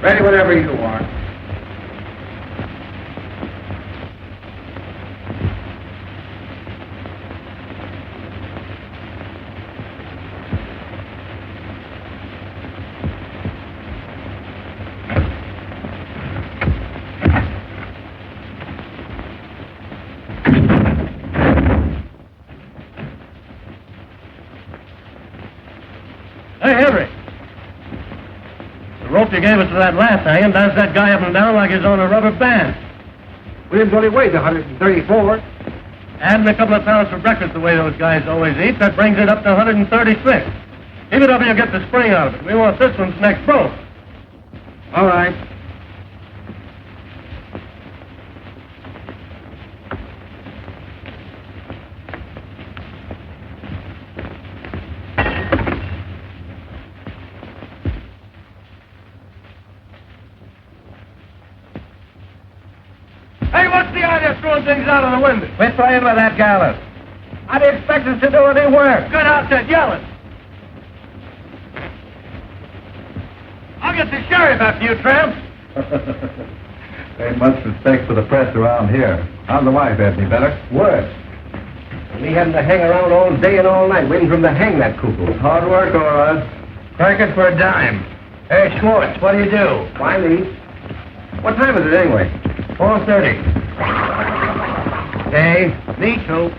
Ready whenever you are. Hey, Everett. The rope you gave us to that last hanging does that guy up and down like he's on a rubber band. Williams only weighs 134. Adding a couple of pounds for breakfast the way those guys always eat, that brings it up to 136. Keep it up and you'll get the spring out of it. We want this one's next broke. All right. Hey, what's the idea of throwing things out of the window? Quit playing with that gallows. How do you expect us to do any work? Good outfit, yelling. I'll get the sheriff after you, tramps. Ain't much respect for the press around here. How's the wife, Anthony? Better? Worse. We having to hang around all day and all night waiting for him to hang that cuckoo. Hard work, all right. Crack it for a dime. Hey, Schwartz, what do you do? Why leave? What time is it anyway? 4:30. Hey, me too.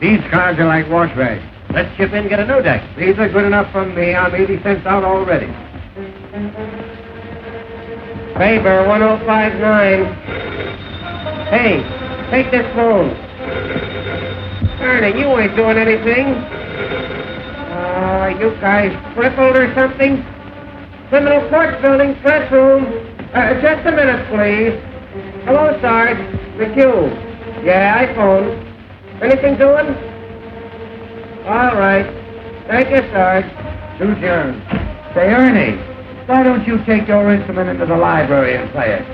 These cars are like wash rags. Let's chip in and get a new deck. These are good enough for me. I'm 80 cents out already. Paper 1059. Hey, take this phone. Ernie, you ain't doing anything. You guys crippled or something? Criminal Court Building, press room. Just a minute, please. Hello, Sarge. McHugh. Yeah, I phoned. Anything doing? All right. Thank you, Sarge. To Jones. Say, Ernie, why don't you take your instrument into the library and play it?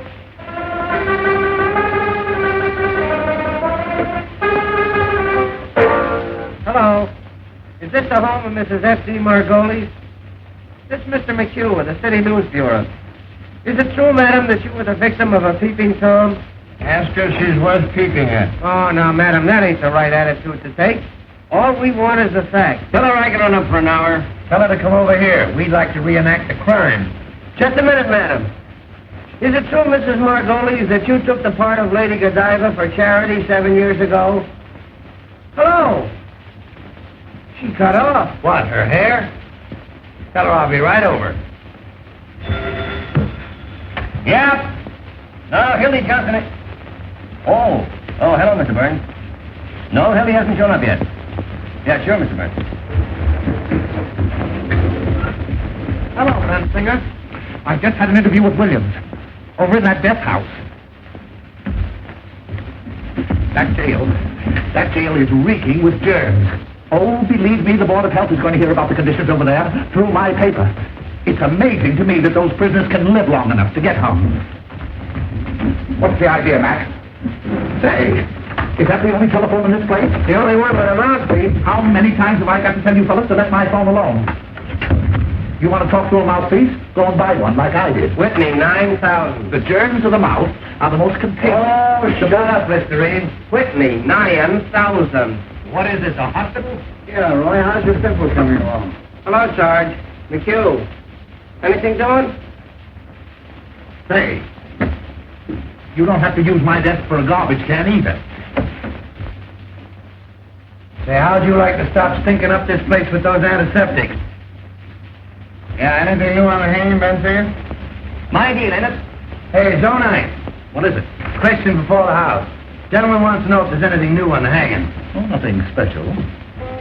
Hello. Is this the home of Mrs. F.D. Margolis? This is Mr. McHugh of the City News Bureau. Is it true, madam, that you were the victim of a peeping Tom? Ask her if she's worth peeping at. Oh, now, madam, that ain't the right attitude to take. All we want is the facts. Tell her I can run up for an hour. Tell her to come over here. We'd like to reenact the crime. Just a minute, madam. Is it true, Mrs. Margolis, that you took the part of Lady Godiva for charity 7 years ago? Hello. She cut off. What, her hair? Tell her I'll be right over. Yep. No, Hildy Johnson. Oh, hello, Mr. Burns. No, Hildy hasn't shown up yet. Yeah, sure, Mr. Burns. Hello, Mansinger. I just had an interview with Williams over in that death house. That jail is reeking with germs. Oh, believe me, the Board of Health is going to hear about the conditions over there through my paper. It's amazing to me that those prisoners can live long enough to get hung. What's the idea, Mac? Say, is that the only telephone in this place? The only one with a mouthpiece. How many times have I got to tell you fellas to let my phone alone? You want to talk to a mouthpiece? Go and buy one like I did. Whitney, 9,000. The germs of the mouth are the most contagious. Oh, shut up, Mr. Reed. Whitney, 9,000. What is this, a hospital? Yeah, Roy, how's your pimple coming along? Hello, Sarge. McHugh. Anything doing? Say, you don't have to use my desk for a garbage can either. Say, how'd you like to stop stinking up this place with those antiseptics? Yeah, anything new on the hanging, Bensinger? My deal, ain't it? Hey, Zone 9. What is it? Question before the house. Gentleman wants to know if there's anything new on the hanging. Oh, nothing special.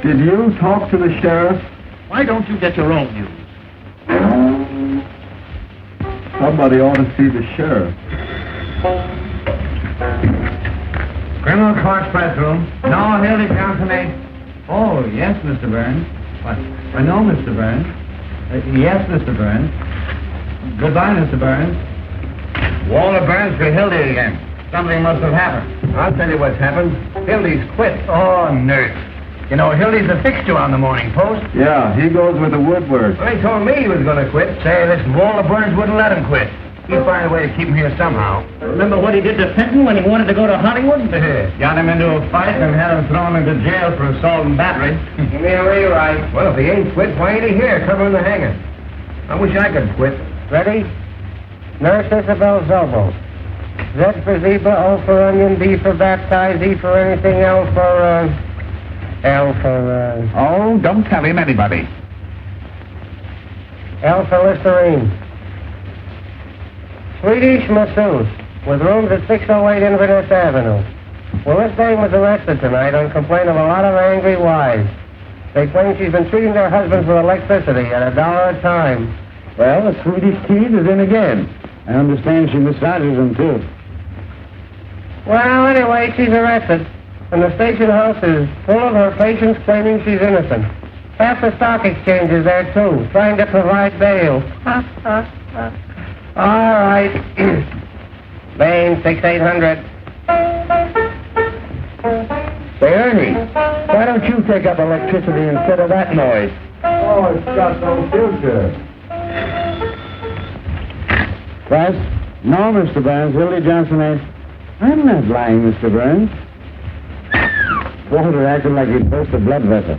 Did you talk to the sheriff? Why don't you get your own news? Somebody ought to see the sheriff. Criminal Court press room. No, Hildy Johnson, eh? Oh, yes, Mr. Burns. What? No, Mr. Burns. Yes, Mr. Burns. Goodbye, Mr. Burns. Walter Burns for Hildy again. Something must have happened. I'll tell you what's happened. Hildy's quit. Oh, nurse. You know, Hildy's a fixture on the Morning Post. Yeah, he goes with the woodwork. Well, he told me he was going to quit. Say, listen, Walter Burns wouldn't let him quit. He'd find a way to keep him here somehow. Remember what he did to Fenton when he wanted to go to Hollywood? Got him into a fight and had him thrown into jail for assault and battery. Yeah, right. Well, if he ain't quit, why ain't he here covering the hanger? I wish I could quit. Ready? Nurse Isabel's elbow. Z for zebra, O for onion, B for baptize, E for anything, L for, Oh, don't tell him anybody. L for Listerine. Swedish masseuse, with rooms at 608 Inverness Avenue. Well, this dame was arrested tonight on complaint of a lot of angry wives. They claim she's been treating their husbands with electricity at $1 a time. Well, the Swedish tease is in again. I understand she massages them, too. Well, anyway, she's arrested. And the station house is full of her patients claiming she's innocent. Half the stock exchange is there, too, trying to provide bail. All right. Bain, 6800. Say, Ernie, why don't you take up electricity instead of that noise? Oh, it's got no future. Class? No, Mr. Burns. Hildy Johnson ain't. I'm not lying, Mr. Burns. Walter acted like he'd burst a blood vessel.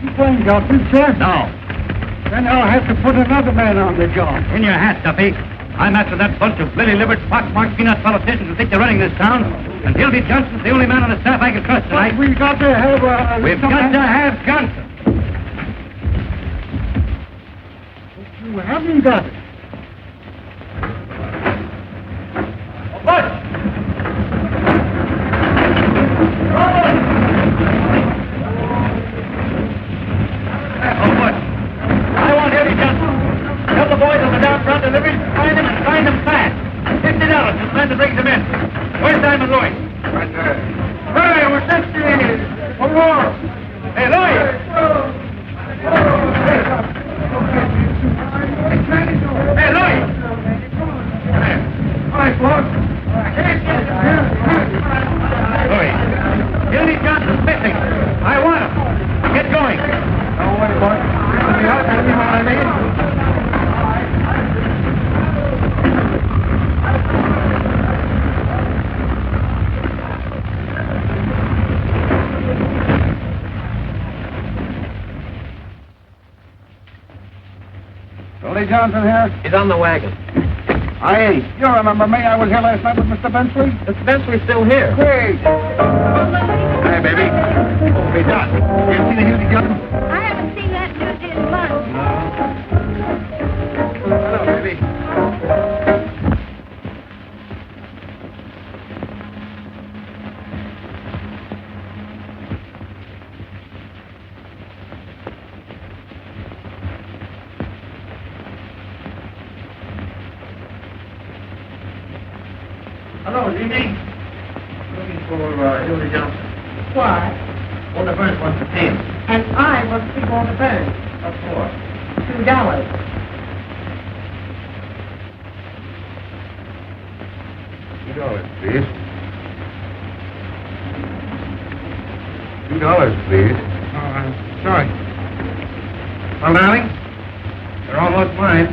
You playing Johnson, sir? No. Then I'll have to put another man on the job. In your hat, Duffy. I'm after that bunch of lily-livered, pock-marked peanut politicians who think they're running this town. And Hildy Johnson's the only man on the staff I can trust tonight. We've got to have We've got to have Johnson. You haven't got it. What? I want Hildy Johnson. Tell the boys on the down front deliveries to find him and find him fast. $50 and plan to bring them in. Where's Simon Louis? Right there. Hey, we're sent to you. One more. Hey, Louis. Hey, Louis. All right, boss. Louis. Hildy Johnson's missing. I want him. Get going. Don't worry, boy. I'll be out. You know what I mean? Hildy Johnson here? He's on the wagon. Aye. You remember me? I was here last night with Mr. Bensley. Mr. Bensley's still here. Great. Hey, baby. Hey, Dot. You seen the Hildy Johnson? I haven't seen that dude in months. Hello, baby. Hello, is he me? Looking for Hildy Johnson. Why? Walter Burns wants to pay him. And I want to see Walter Burns. What for? $2. $2, please. $2, please. Oh, I'm sorry. Well, darling, they're almost mine.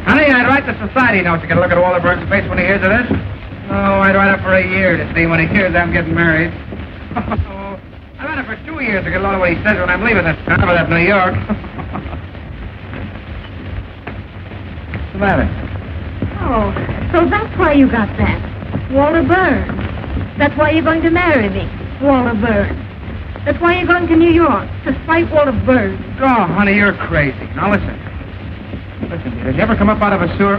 Honey, I'd write the society note to get a look at Walter Burns' face when he hears of this. Oh, I'd write up for a year to see when he hears I'm getting married. Oh, I've had it for 2 years to get a lot of what he says when I'm leaving this town or that New York. What's the matter? Oh, so that's why you got that. Walter Burns. That's why you're going to marry me. Walter Burns. That's why you're going to New York, to spite Walter Burns. Oh, honey, you're crazy. Now, listen. Listen, did you ever come up out of a sewer?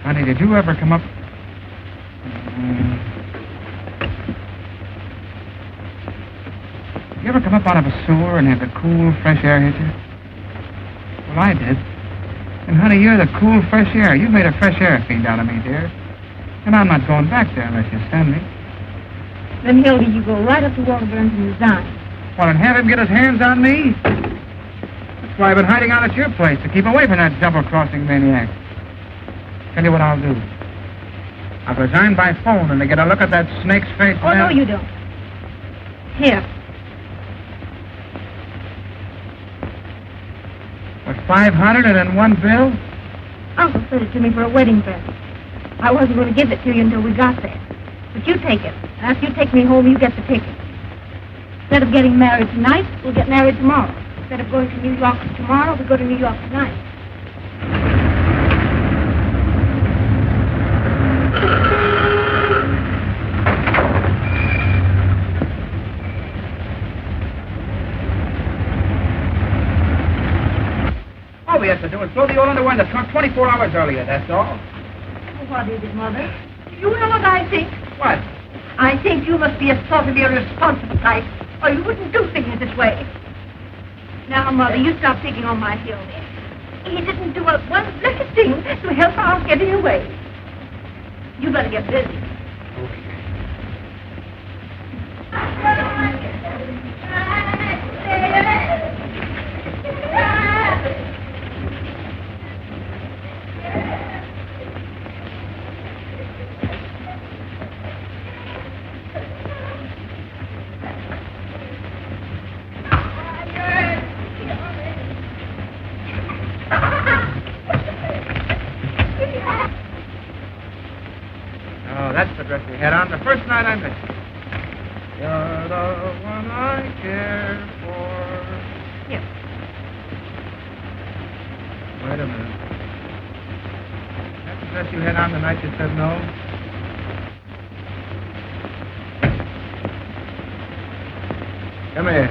Honey, did you ever come up... You ever come up out of a sewer and have the cool, fresh air hit you? Well, I did. And, honey, you're the cool, fresh air. You made a fresh air fiend out of me, dear. And I'm not going back there unless you send me. Then, Hildy, you go right up to Walter Burns and resign. Well, and have him get his hands on me? That's why I've been hiding out at your place, to keep away from that double-crossing maniac. Tell you what I'll do. I'll resign by phone, and they get a look at that snake's face. Oh, no, you don't. Here. With 500 and in one bill? Uncle sent it to me for a wedding present. I wasn't going to give it to you until we got there. But you take it. After you take me home, you get the ticket. Instead of getting married tonight, we'll get married tomorrow. Instead of going to New York tomorrow, we'll go to New York tonight. All we have to do is throw the old underwear in the trunk 24 hours earlier, that's all. What is it, Mother? You know what I think? What? I think you must be a sort of irresponsible type, or you wouldn't do things this way. Now, Mother, you stop picking on my Hildy. He didn't do one blessed thing to help our getting away. You better get busy. That's the dress we had on the first night I met you. You're the one I care for. Here. Wait a minute. That's the dress you had on the night you said no? Come here.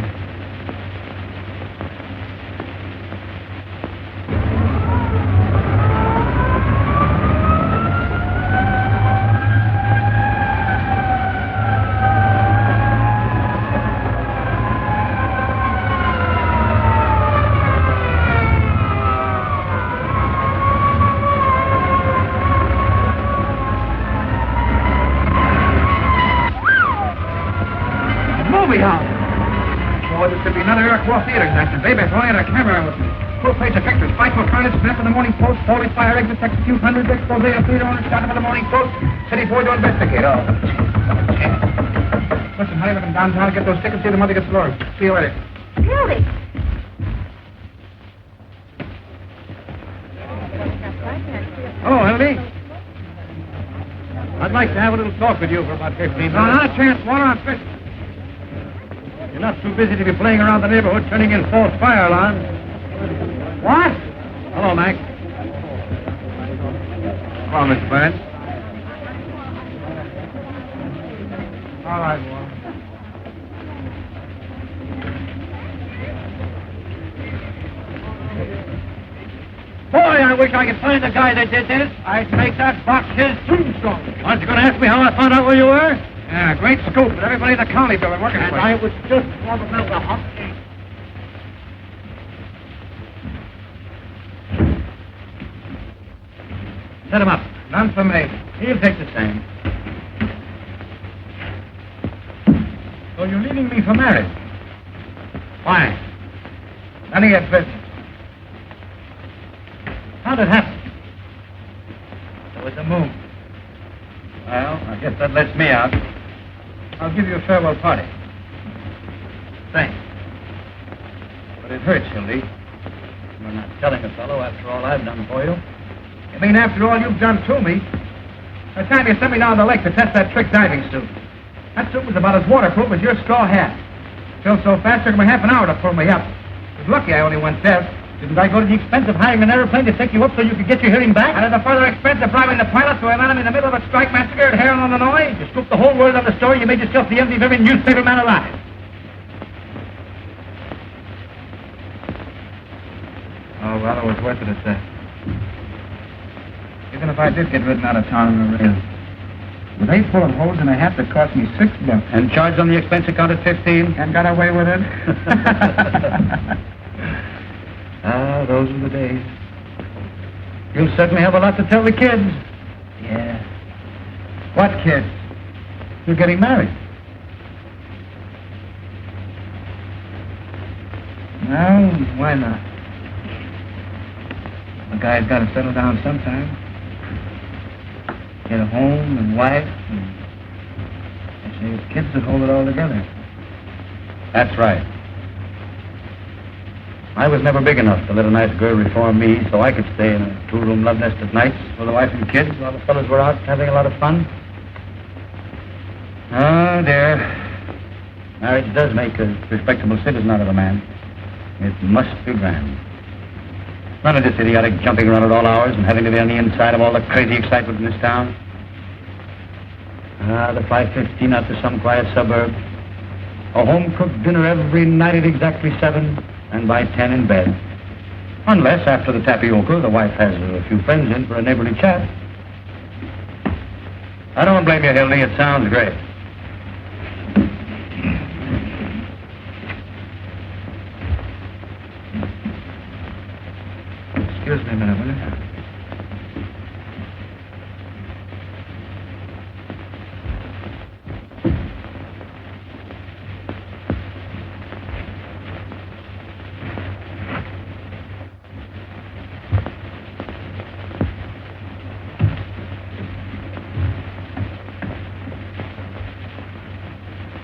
Baby, throwing out a camera with me. Full page of pictures. Spiteful carnage, snap in the Morning Post. Holy fire exits, execute hundreds, expose of theater owners, shot for the Morning Post. City boy to investigate. Oh. Listen, hurry with them downtown. Get those tickets. See the mother gets lured. See you later. Hildy. Oh, Hildy. I'd like to have a little talk with you for about 15 minutes. No, not a chance. Water on fish. You're not too busy to be playing around the neighborhood turning in false fire alarms. What? Hello, Mac. Come on, Mr. Burns. All right, Walter. Boy, I wish I could find the guy that did this. I'd make that box his tombstone. Aren't you going to ask me how I found out where you were? Yeah, great scoop. But everybody in the county bill working And for you. I was just on the middle of the hot. Set him up. None for me. He'll take the stand. So you're leaving me for marriage? Why? None of your business. How'd it happen? There was a moon. Well, I guess that lets me out. I'll give you a farewell party. Thanks. But it hurts, Hildy. You're not telling a fellow after all I've done for you. You mean after all you've done to me? The time you sent me down the lake to test that trick diving suit. That suit was about as waterproof as your straw hat. Filled so fast, it took me half an hour to pull me up. It was lucky I only went there. Didn't I go to the expense of hiring an airplane to take you up so you could get your hearing back? And at the further expense of bribing the pilot to land him in the middle of a strike massacre at Heron, Illinois? You scooped the whole world on the story. You made yourself the envy of every newspaper man alive. Oh, well, it was worth it at that. Even if I did get ridden out of town on the rail. With 8 bullet holes in a hat that cost me $6. And charged on the expense account at 15? And got away with it? Ah, those were the days. You'll certainly have a lot to tell the kids. Yeah. What kids? You're getting married. No, why not? A guy's got to settle down sometime. Get a home and wife, and they say it's kids that hold it all together. That's right. I was never big enough to let a nice girl reform me so I could stay in a two-room love nest at nights with a wife and kids while the fellas were out having a lot of fun. Oh, dear. Marriage does make a respectable citizen out of a man. It must be grand. None of this idiotic jumping around at all hours and having to be on the inside of all the crazy excitement in this town. The 5:15 out to some quiet suburb. A home-cooked dinner every night at exactly 7, and by 10 in bed. Unless, after the tapioca, the wife has a few friends in for a neighborly chat. I don't blame you, Hildy. It sounds great. Excuse me a minute, will you?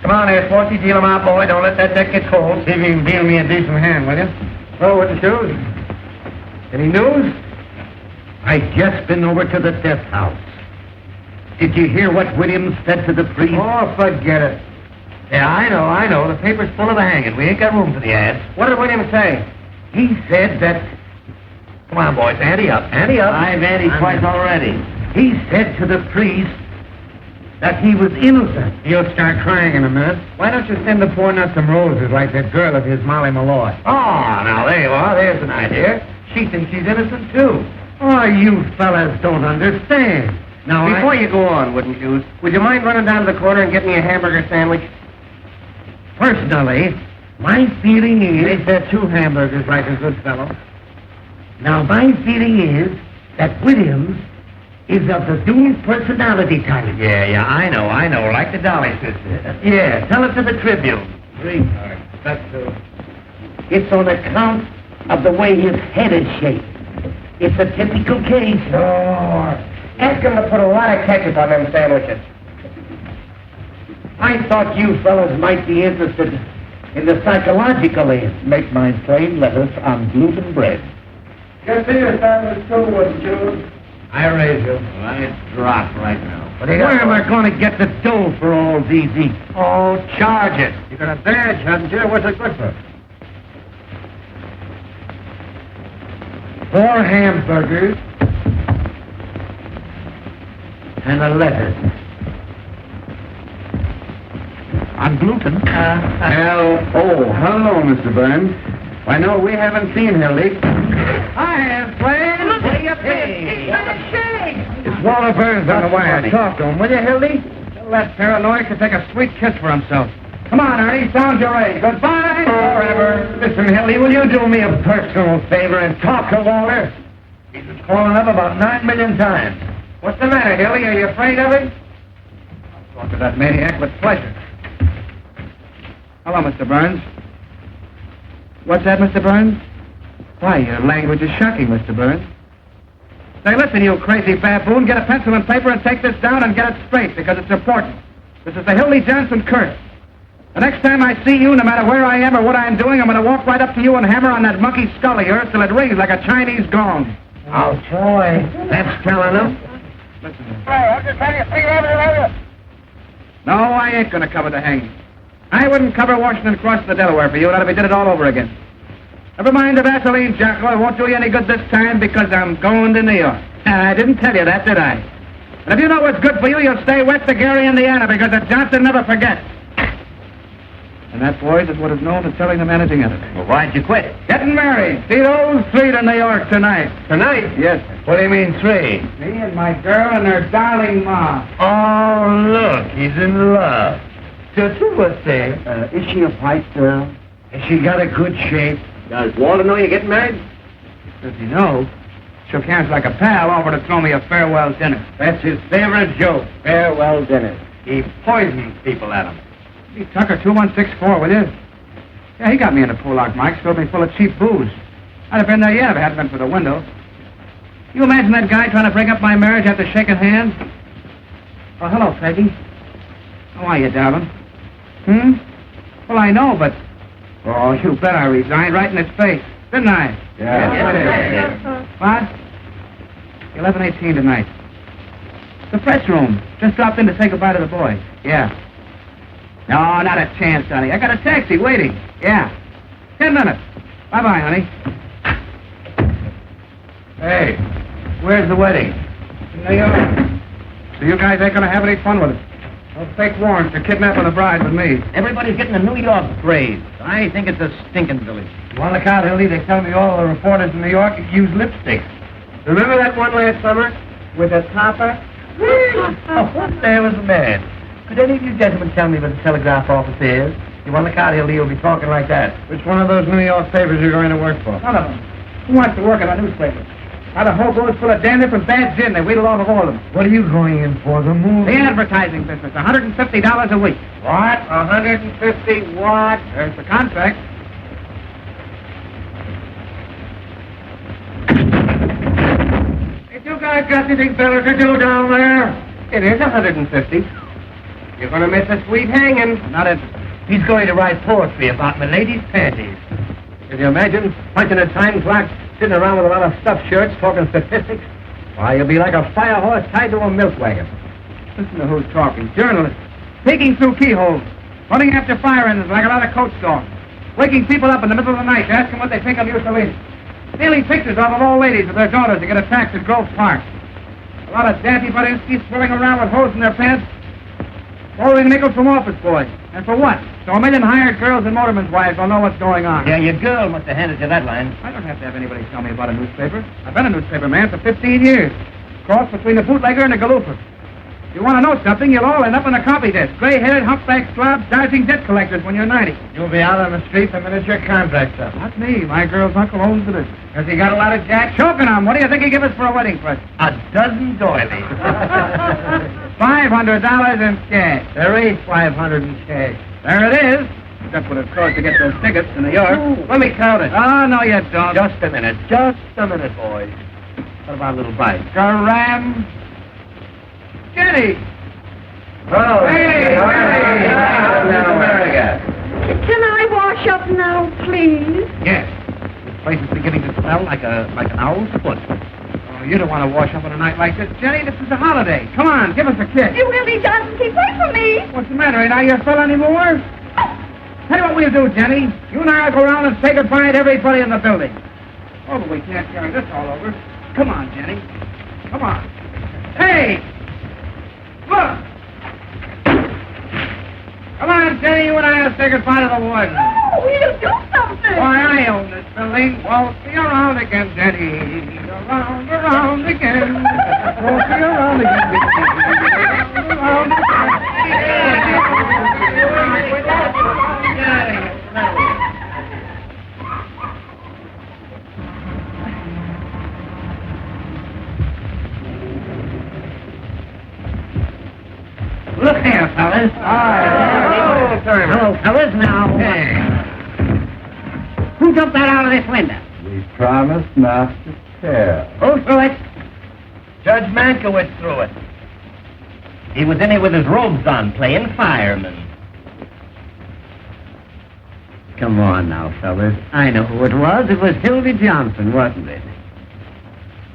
Come on there, Sporty. Deal him out, boy. Don't let that deck get cold. See if you can deal me a decent hand, will you? Oh, what the shoes? Any news? I just been over to the death house. Did you hear what Williams said to the priest? Oh, forget it. Yeah, I know. The paper's full of the hanging. We ain't got room for the ads. What did William say? He said that... Come on, boys. Ante up. Ante up. I've anted twice already. He said to the priest that he was innocent. He'll start crying in a minute. Why don't you send the poor nut some roses like that girl of his, Molly Malloy? Oh, now there you are. There's an idea. She thinks she's innocent, too. Oh, you fellas don't understand. Now, Before you go on, Wooden Shoes, would you mind running down to the corner and getting me a hamburger sandwich? Personally, my feeling is... They said 2 hamburgers like a good fellow. Now, my feeling is that Williams is of the doomed personality type. Yeah, I know. Like the Dolly sister. Yeah, tell it to the Tribune. Sweetheart, that's so. It's on account of the way his head is shaped. It's a typical case. Oh, ask him to put a lot of ketchup on them sandwiches. I thought you fellas might be interested in the psychological end. Make my plain lettuce on gluten bread. Good to see you, Simon. Wooden Shoes. I raise you. I drop right now. Where am I going to get the dough for all these eats? Oh, charge it. You got a badge, haven't you? What's it good for? 4 hamburgers and a lettuce. On gluten. Hello, Mr. Burns. Why, no, we haven't seen Hildy. Hi, friend. Look at your face. It's a shame. It's Walter Burns on the wire. Talk to him, will you, Hildy? Tell that paranoid to take a sweet kiss for himself. Come on, Ernie. Sound your age. Goodbye forever. Listen, Hildy, will you do me a personal favor and talk to Walter? He's been calling up about 9 million times. What's the matter, Hildy? Are you afraid of him? I'll talk to that maniac with pleasure. Hello, Mr. Burns. What's that, Mr. Burns? Why, your language is shocking, Mr. Burns. Say, listen, you crazy baboon, get a pencil and paper and take this down and get it straight, because it's important. This is the Hildy Johnson curse. The next time I see you, no matter where I am or what I'm doing, I'm going to walk right up to you and hammer on that monkey skull of yours till it rings like a Chinese gong. Oh, boy. That's telling him. Listen to me. No, I ain't going to cover the hanging. I wouldn't cover Washington crossing the Delaware for you, not if we did it all over again. Never mind the Vaseline, Jocko. It won't do you any good this time because I'm going to New York. I didn't tell you that, did I? And if you know what's good for you, you'll stay west of Gary, Indiana, because the Johnson never forgets. And that, boys, is what is known as telling the managing editor. Well, why'd you quit? Getting married. See those 3 to New York tonight. Tonight? Yes, sir. What do you mean, 3? Me and my girl and her darling ma. Oh, look, he's in love. Just what's say? Is she a white girl? Has she got a good shape? Does Walter know you're getting married? Does he know? Shook hands like a pal, offered to throw me a farewell dinner. That's his favorite joke, farewell dinner. He poisons people at him. Hey, Tucker, 2164, will you? Yeah, he got me in the Pollock, Mike. Filled me full of cheap booze. I'd have been there yet if it hadn't been for the window. You imagine that guy trying to break up my marriage after shaking hands? Oh, hello, Peggy. How are you, darling? Well, I know, but... Oh, you bet I resigned right in his face, didn't I? Yeah. What? 11:18 tonight. The press room. Just dropped in to say goodbye to the boys. Yeah. No, not a chance, honey. I got a taxi waiting. Yeah. 10 minutes. Bye-bye, honey. Hey, where's the wedding? In New York. So you guys ain't gonna have any fun with it. No fake warrants for kidnapping a bride with me. Everybody's getting a New York craze. I think it's a stinking village. On the count, Hildy, they tell me all the reporters in New York use lipstick. Remember that one last summer with the topper? Oh, what the hell is the man? Could any of you gentlemen tell me where the telegraph office is? You want the car, he'll be talking like that. Which one of those New York papers you're going to work for? None of them. Who wants to work at a newspaper? Now the whole boat's full of damn different bad gin. They wheedle off of all of them. What are you going in for, the movie? The advertising business, $150 a week. What? 150 what? There's the contract. If you guys got anything better to do down there? It is 150. You're going to miss a sweet hanging. Not interested. He's going to write poetry about milady's panties. Can you imagine punching a time clock, sitting around with a lot of stuffed shirts, talking statistics? Why, you'll be like a fire horse tied to a milk wagon. Listen to who's talking. Journalists. Peeking through keyholes. Running after fire engines like a lot of coach dogs. Waking people up in the middle of the night to ask them what they think of Mussolini. Stealing pictures off of old ladies with their daughters to get a tax at Grove Park. A lot of daffy Budinsky's swirling around with holes in their pants. Borrowing nickels from office boys. And for what? So a million hired girls and motormen's wives will know what's going on. Yeah, your girl must have handed you that line. I don't have to have anybody tell me about a newspaper. I've been a newspaper man for 15 years. Cross between the bootlegger and the galooper. If you want to know something, you'll all end up on a copy desk. Gray-headed, humpback slobs, dodging debt collectors when you're 90. You'll be out on the street the minute your contract's up. Not me. My girl's uncle owns the business. Has he got a lot of jack? Choking on. What do you think he give us for a wedding present? A dozen doilies. $500 in cash. There ain't 500 in cash. There it is. That's what it cost to get those tickets to New York. Let me count it. Oh, no, you don't. Just a minute, boys. What about a little bite? Garam. Jenny. Oh, Hey, America. Can I wash up now, please? Yes. This place is beginning to smell like an owl's foot. Oh, you don't want to wash up on a night like this, Jenny. This is a holiday. Come on, give us a kiss. You really Johnson, keep away from me. What's the matter? Ain't I your fella anymore? Tell you what we'll do, Jenny. You and I will go around and say goodbye to everybody in the building. Oh, but we can't carry this all over. Come on, Jenny. Come on. Hey! Look! Come on, Jenny, you and I will say goodbye to the warden. No, we'll do something. Why, I own this building. Waltz me around again, Jenny. Around again. Waltz me around again. Around Look here, fellas. Hello, fellas. Now, who jumped that out of this window? We promised not to tell. Who threw it? Judge Mankiewicz threw it. He was in here with his robes on, playing fireman. Come on now, fellas. I know who it was. It was Hildy Johnson, wasn't it?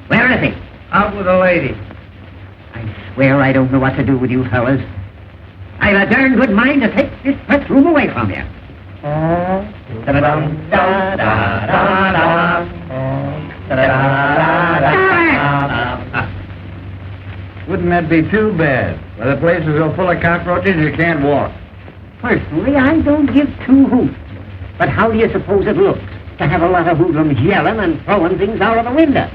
Where is he? Out with a lady. I swear I don't know what to do with you fellas. I've a darn good mind to take this press room away from you. Da-da-dum, da-da-da-da. Da-da-da-da-da. Wouldn't that be too bad? Well, the place is so full of cockroaches you can't walk. Personally, I don't give two hoots. But how do you suppose it looks to have a lot of hoodlums yelling and throwing things out of the window?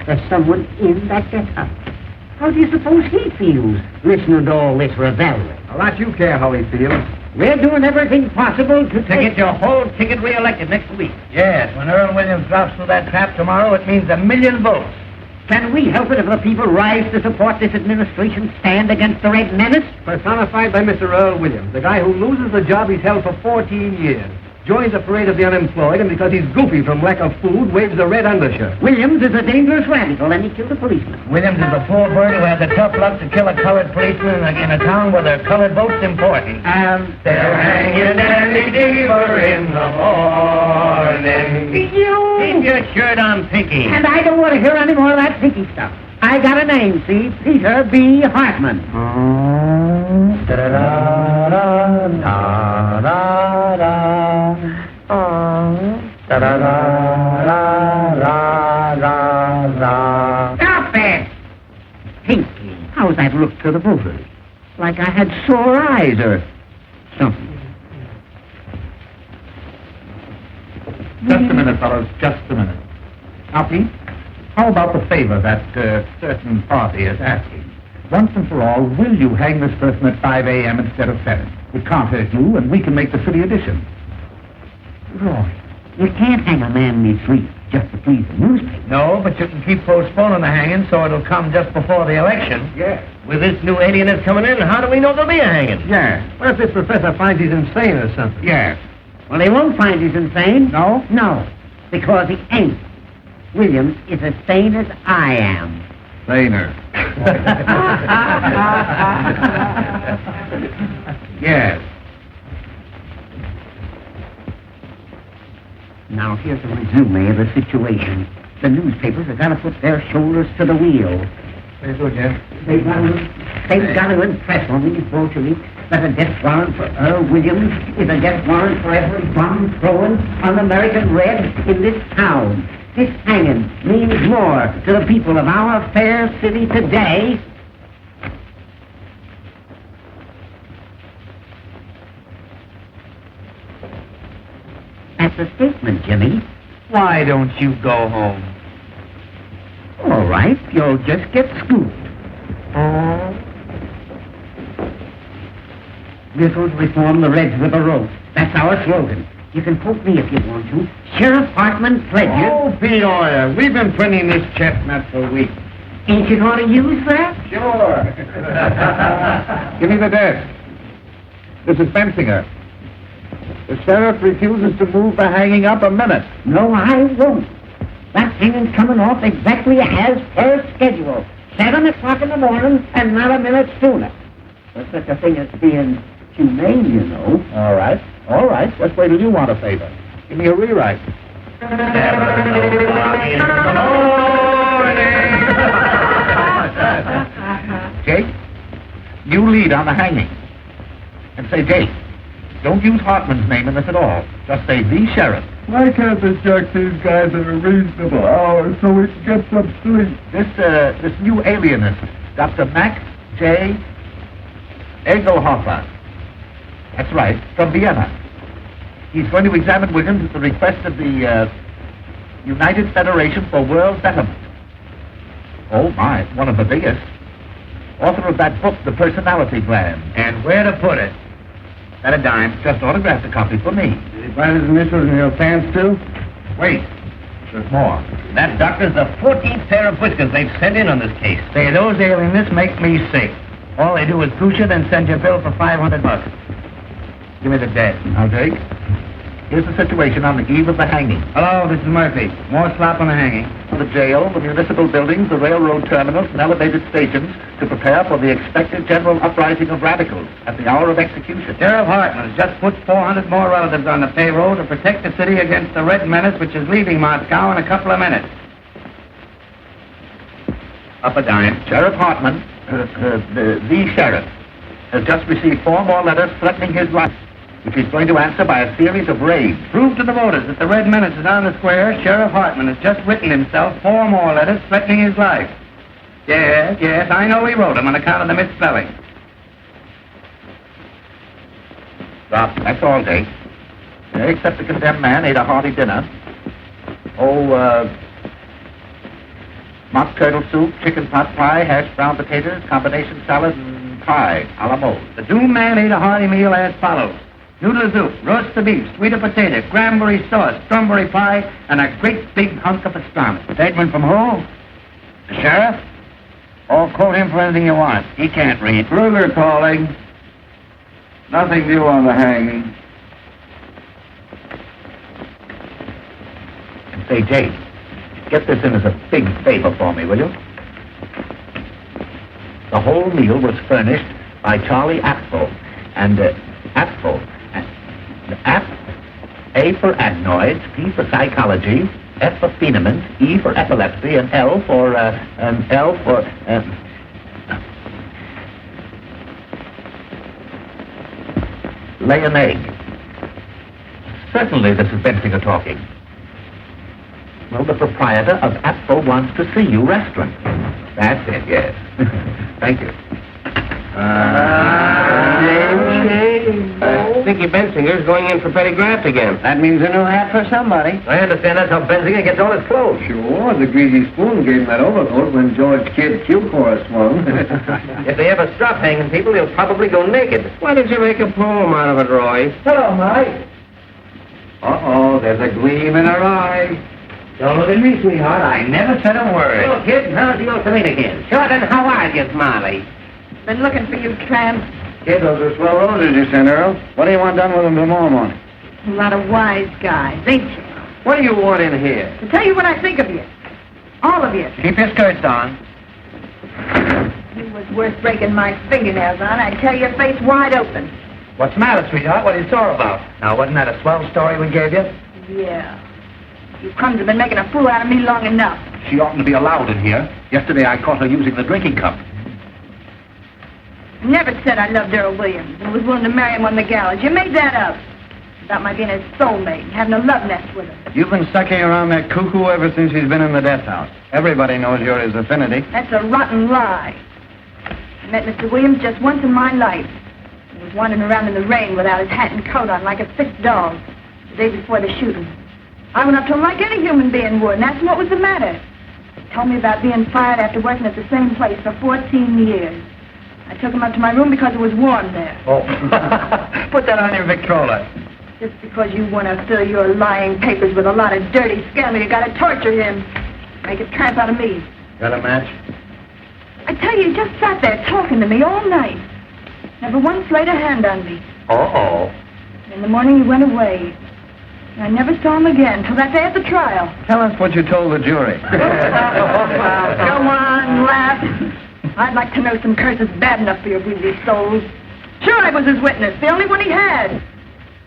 There's someone in that gets up. How do you suppose he feels listening to all this revelry? A lot you care how he feels. We're doing everything possible to get your whole ticket re-elected next week. Yes, when Earl Williams drops through that trap tomorrow, it means 1,000,000 votes. Can we help it if the people rise to support this administration stand against the Red Menace? Personified by Mr. Earl Williams, the guy who loses the job he's held for 14 years. Joins the parade of the unemployed, and because he's goofy from lack of food, waves a red undershirt. Williams is a dangerous radical, and he killed a policeman. Williams is the poor bird who had the tough luck to kill a colored policeman in a town where the colored vote's important. And they'll hang you Dandy Deaver in the morning. Keep your shirt on, Pinky. And I don't want to hear any more of that pinky stuff. I got a name, see? Peter B. Hartman. Stop it! Pinky, how's that look to the voters? Like I had sore eyes or something. Just a minute, fellows, just a minute. Now, Pete, how about the favor that certain party is asking? Once and for all, will you hang this person at 5 a.m. instead of 7? It can't hurt you, and we can make the city edition. Roy, you can't hang a man in his sleep just to please the newspaper. No, but you can keep postponing the hanging so it'll come just before the election. Yes. With this new alienist coming in, how do we know there'll be a hanging? Yes. What if this professor finds he's insane or something? Yes. Well, they won't find he's insane. No? No, because he ain't. Williams is as sane as I am. Saner. Yes. Now, here's a resume of the situation. The newspapers have got to put their shoulders to the wheel. Very good, Jeff. They've got to impress on these Bolsheviks that a death warrant for Earl Williams is a death warrant for every bomb thrown on American Red in this town. This hanging means more to the people of our fair city today. That's a statement, Jimmy. Why don't you go home? All right, you'll just get scooped. This'll reform the Reds with a rope. That's our slogan. You can quote me if you want to. Sheriff Hartman pledges... Oh, Peoria, we've been printing this chestnut for weeks. Ain't you going to use that? Sure. Give me the desk. This is Bensinger. The sheriff refuses to move the hanging up a minute. No, I won't. That hanging's coming off exactly as per schedule. 7 o'clock in the morning and not a minute sooner. There's such a thing as being humane, you know. All right. All right. Just wait till you want a favor. Give me a rewrite. Jake, you lead on the hanging. And say, Jake, don't use Hartman's name in this at all. Just say the sheriff. Why can't they check these guys at a reasonable hour so we can get some sleep? This new alienist, Dr. Max J. Egelhofer. That's right, from Vienna. He's going to examine Williams at the request of the United Federation for World Betterment. Oh, my, it's one of the biggest. Author of that book, The Personality Plan. And where to put it? At a dime, just autographed a copy for me. Did he find his initials in your pants, too? Wait, there's more. That doctor's the 14th pair of whiskers they've sent in on this case. Say, those alienists make me sick. All they do is goose you, then send you a bill for $500. Give me the desk. Now, Jake, here's the situation on the eve of the hanging. Hello, this is Murphy. More slop on the hanging. The jail, the municipal buildings, the railroad terminals, and elevated stations to prepare for the expected general uprising of radicals at the hour of execution. Sheriff Hartman has just put 400 more relatives on the payroll to protect the city against the Red Menace, which is leaving Moscow in a couple of minutes. Up a dime. Sheriff Hartman, the sheriff, has just received 4 more letters threatening his life, which he's going to answer by a series of raids. Prove to the voters that the Red Menace is on the square. Sheriff Hartman has just written himself 4 more letters threatening his life. Yes, I know he wrote them on account of the misspelling. Drop. That's all, Jake. Except the condemned man ate a hearty dinner. Mock turtle soup, chicken pot pie, hashed brown potatoes, combination salad, and pie a la mode. The doom-man ate a hearty meal as follows. Noodle soup, roast of beef, sweet potato, cranberry sauce, strawberry pie, and a great big hunk of pastrami. Statement from who? The sheriff? Oh, quote him for anything you want. He can't read. Kruger calling. Nothing new on the hanging. Say, Jake, get this in as a big favor for me, will you? The whole meal was furnished by Charlie Apfel. And, Apfel. A for adenoids, P for psychology, F for phenomenon, E for epilepsy, and L for, lay an egg. Certainly this is Bensinger talking. Well, the proprietor of Apfel wants to see you restaurant. That's it, yes. Thank you. Dickie Bensinger's going in for petty graft again. That means a new hat for somebody. I understand that's how Bensinger gets all his clothes. Sure, the greasy spoon gave him that overcoat when George Kidd Q-Chorus swung. If they ever stop hanging people, he'll probably go naked. Why did you make a poem out of it, Roy? Hello, Mike. Uh-oh, there's a gleam in her eye. Don't look at me, sweetheart. I never said a word. Hello, kid. How's the old communicate? Jordan, how are you, Molly? Been looking for you, tramp. Kid, those are swell roses you sent, Earl. What do you want done with them tomorrow morning? A lot of wise guys, ain't you? What do you want in here? To tell you what I think of you. All of you. Keep your skirts on. You was worth breaking my fingernails on. I'd tear your face wide open. What's the matter, sweetheart? What are you sore about? Now, wasn't that a swell story we gave you? Yeah. You crumbs have been making a fool out of me long enough. She oughtn't to be allowed in here. Yesterday I caught her using the drinking cup. I never said I loved Earl Williams and was willing to marry him on the gallows. You made that up. About my being his soulmate and having a love nest with him. You've been sucking around that cuckoo ever since he's been in the death house. Everybody knows you're his affinity. That's a rotten lie. I met Mr. Williams just once in my life. He was wandering around in the rain without his hat and coat on like a sick dog the day before the shooting. I went up to him like any human being would and asked him what was the matter. He told me about being fired after working at the same place for 14 years. I took him up to my room because it was warm there. Oh. Put that on your Victrola. Just because you want to fill your lying papers with a lot of dirty scandal, you got to torture him. Make a tramp out of me. Got a match? I tell you, he just sat there talking to me all night. Never once laid a hand on me. Uh-oh. In the morning, he went away. And I never saw him again till that day at the trial. Tell us what you told the jury. Go on, laugh. I'd like to know some curses bad enough for your greedy souls. Sure, I was his witness, the only one he had.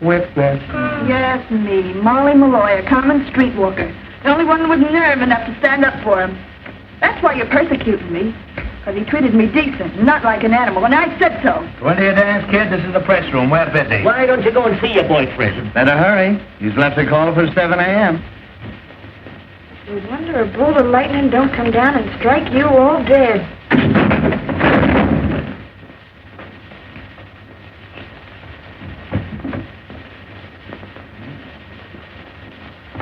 Witness? Yes, me, Molly Malloy, a common streetwalker. The only one with nerve enough to stand up for him. That's why you're persecuting me. Because he treated me decent, not like an animal, and I said so. When do you dance, kid? This is the press room. We're busy. Why don't you go and see your boyfriend? Better hurry. He's left a call for 7 a.m. You wonder a bolt of lightning don't come down and strike you all dead.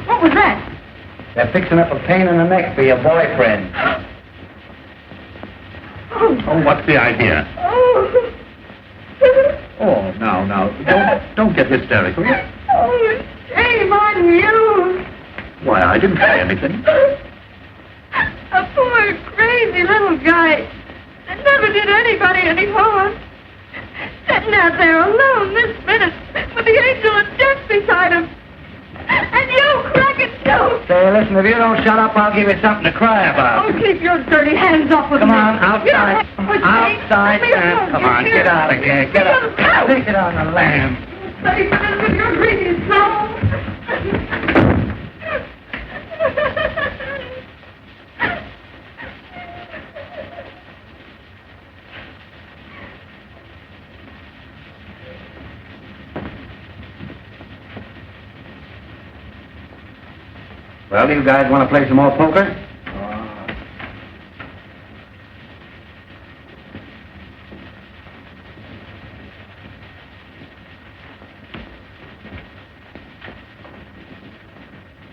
What was that? They're fixing up a pain in the neck for your boyfriend. Oh, what's the idea? Oh, now. Don't get hysterical. Oh, shame on you. Why, I didn't say anything. A poor, crazy little guy that never did anybody any harm. Sitting out there alone this minute with the angel of death beside him. And you cracking too. Say, listen, if you don't shut up, I'll give you something to cry about. Oh, keep your dirty hands off of me. Come on, outside. Outside. Outside. Come on, get out of here. Get out. Take it on the lamb. Say, with your greedy soul. Well, you guys want to play some more poker?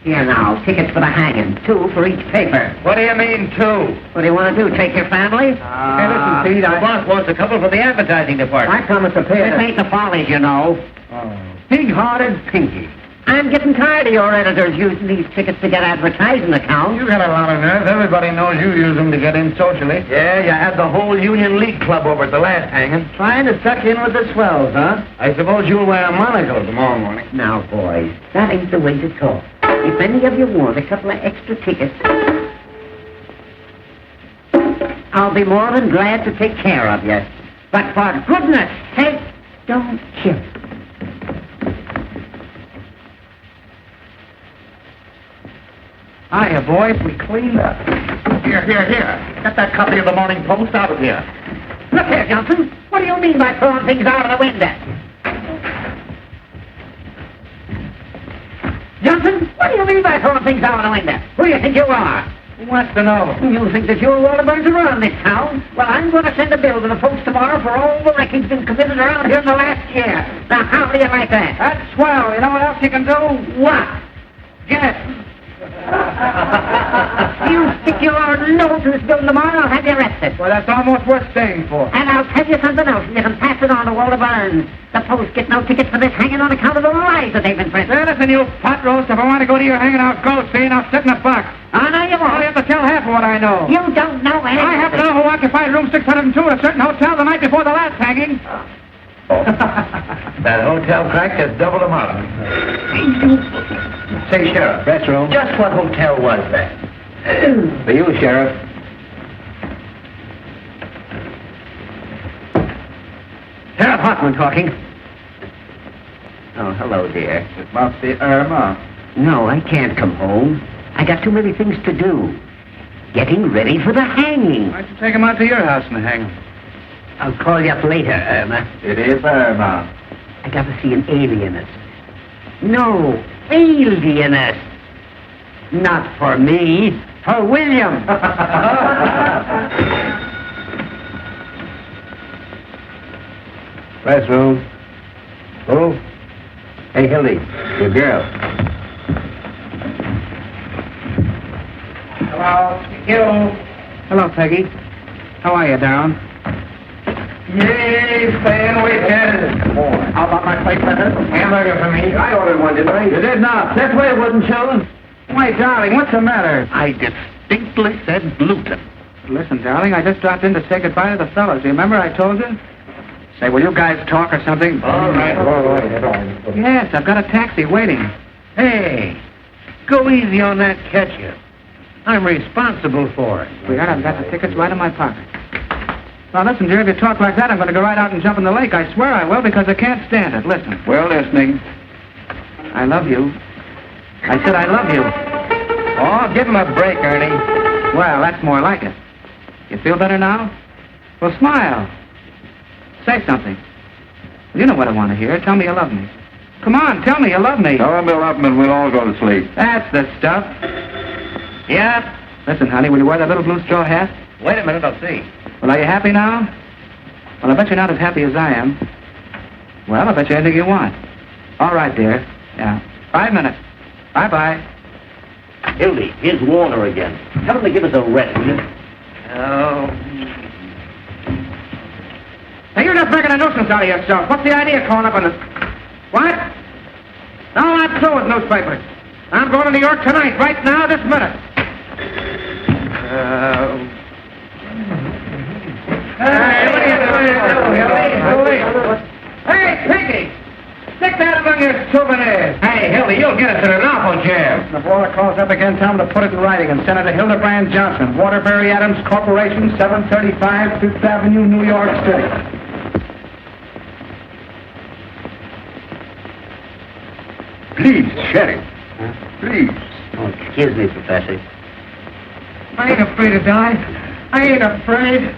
Here now, tickets for the hanging. 2 for each paper. What do you mean, 2? What do you want to do, take your family? Hey, listen, Pete, The boss wants a couple for the advertising department. I promised to pay This ain't the follies, you know. Pig-hearted Pinky. I'm getting tired of your editors using these tickets to get advertising accounts. You got a lot of nerve. Everybody knows you use them to get in socially. Yeah, you had the whole Union League Club over at the last hanging. Trying to suck in with the swells, huh? I suppose you'll wear a monocle tomorrow morning. Now, boys, that ain't the way to talk. If any of you want a couple of extra tickets, I'll be more than glad to take care of you. But for goodness sake, don't kill. Hiya, boys. We cleaned up. Here. Get that copy of the Morning Post out of here. Look here, Johnson. What do you mean by throwing things out of the window? Johnson, what do you mean by throwing things out of the window? Who do you think you are? What's to know? You think that you're Waterburns around this town? Well, I'm going to send a bill to the folks tomorrow for all the wreckage been committed around here in the last year. Now, how do you like that? That's swell. You know what else you can do? What? Guess. You stick your nose in this bill tomorrow, I'll have you arrested. Well, that's almost worth staying for. And I'll tell you something else, and you can pass it on to Walter Burns. The Post get no tickets for this hanging on account of the lies that they've been printing. Well, listen, you pot roast. If I want to go to your hanging out gold scene, I'll sit in a box. Oh, no, you I won't. have to tell half of what I know. You don't know anything. I happen to know who occupied room 602 at a certain hotel the night before the last hanging. That hotel crack just doubled them up. Say, Sheriff. Press room. Just what hotel was that? For you, Sheriff. Sheriff Hartman talking. Oh, hello, dear. It must be Irma. No, I can't come home. I got too many things to do. Getting ready for the hanging. Why don't you take him out to your house and hang him? I'll call you up later, Irma. It is Irma. I got to see an alienist. No, alienist. Not for me, for William. Press room. Who? Hey, Hildy, your girl. Hello, Peggy. How are you, darling? Yay, sandwiches. How about my plate letter? Hamburger for me. I ordered one, didn't I? You did not. That's why it wasn't shown. Why, darling, what's the matter? I distinctly said gluten. Listen, darling, I just dropped in to say goodbye to the fellas. Do you remember I told you? Say, will you guys talk or something? All right. Yes, I've got a taxi waiting. Hey, go easy on that ketchup. I'm responsible for it. Sweetheart, I've got the tickets right in my pocket. Now, listen, dear, if you talk like that, I'm going to go right out and jump in the lake. I swear I will, because I can't stand it. Listen. We're listening. I love you. I said I love you. Oh, give him a break, Ernie. Well, that's more like it. You feel better now? Well, smile. Say something. You know what I want to hear. Tell me you love me. Come on, tell me you love me. Tell him to love him and we'll all go to sleep. That's the stuff. Yeah? Listen, honey, will you wear that little blue straw hat? Wait a minute, I'll see. Well, are you happy now? Well, I bet you're not as happy as I am. Well, I bet you anything you want. All right, dear. Yeah. 5 minutes. Bye-bye. Hildy, here's Warner again. Tell him to give us a rest, will you? Oh. Now, you're just making a nuisance out of yourself. What's the idea of calling up on this? What? No, I'm through with newspapers. I'm going to New York tonight, right now, this minute. Hey, what are you doing? Hey, Pinky! Stick that among your souvenirs. Hey, Hildy, you'll get us in an awful jam. The boy calls up again, tell him to put it in writing and send it to Hildebrand Johnson, Waterbury Adams Corporation, 735 Fifth Avenue, New York City. Please, Sheriff. Please. Oh, excuse me, Professor. I ain't afraid to die. I ain't afraid.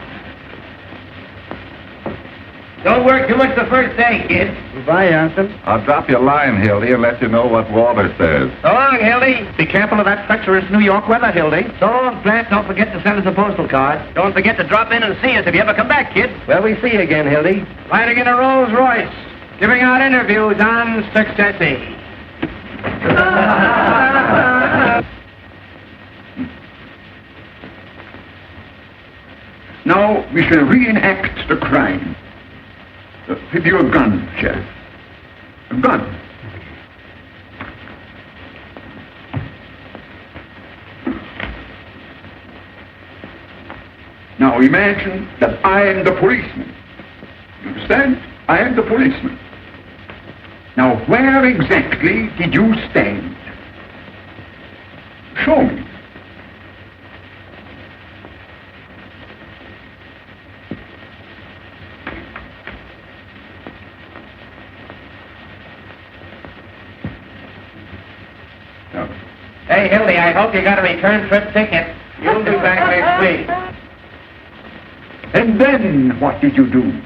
Don't work too much the first day, kid. Goodbye, Johnson. I'll drop you a line, Hildy, and let you know what Walter says. So long, Hildy. Be careful of that treacherous New York weather, Hildy. So long, Plant. Don't forget to send us a postal card. Don't forget to drop in and see us if you ever come back, kid. Well, we see you again, Hildy. Riding in a Rolls Royce, giving out interviews on Success. Now we shall reenact the crime. Have you a gun, Sheriff? A gun? Now imagine that I am the policeman. You understand? I am the policeman. Now where exactly did you stand? Show me. Hey, Hildy, I hope you got a return trip ticket. You'll be back next week. And then what did you do?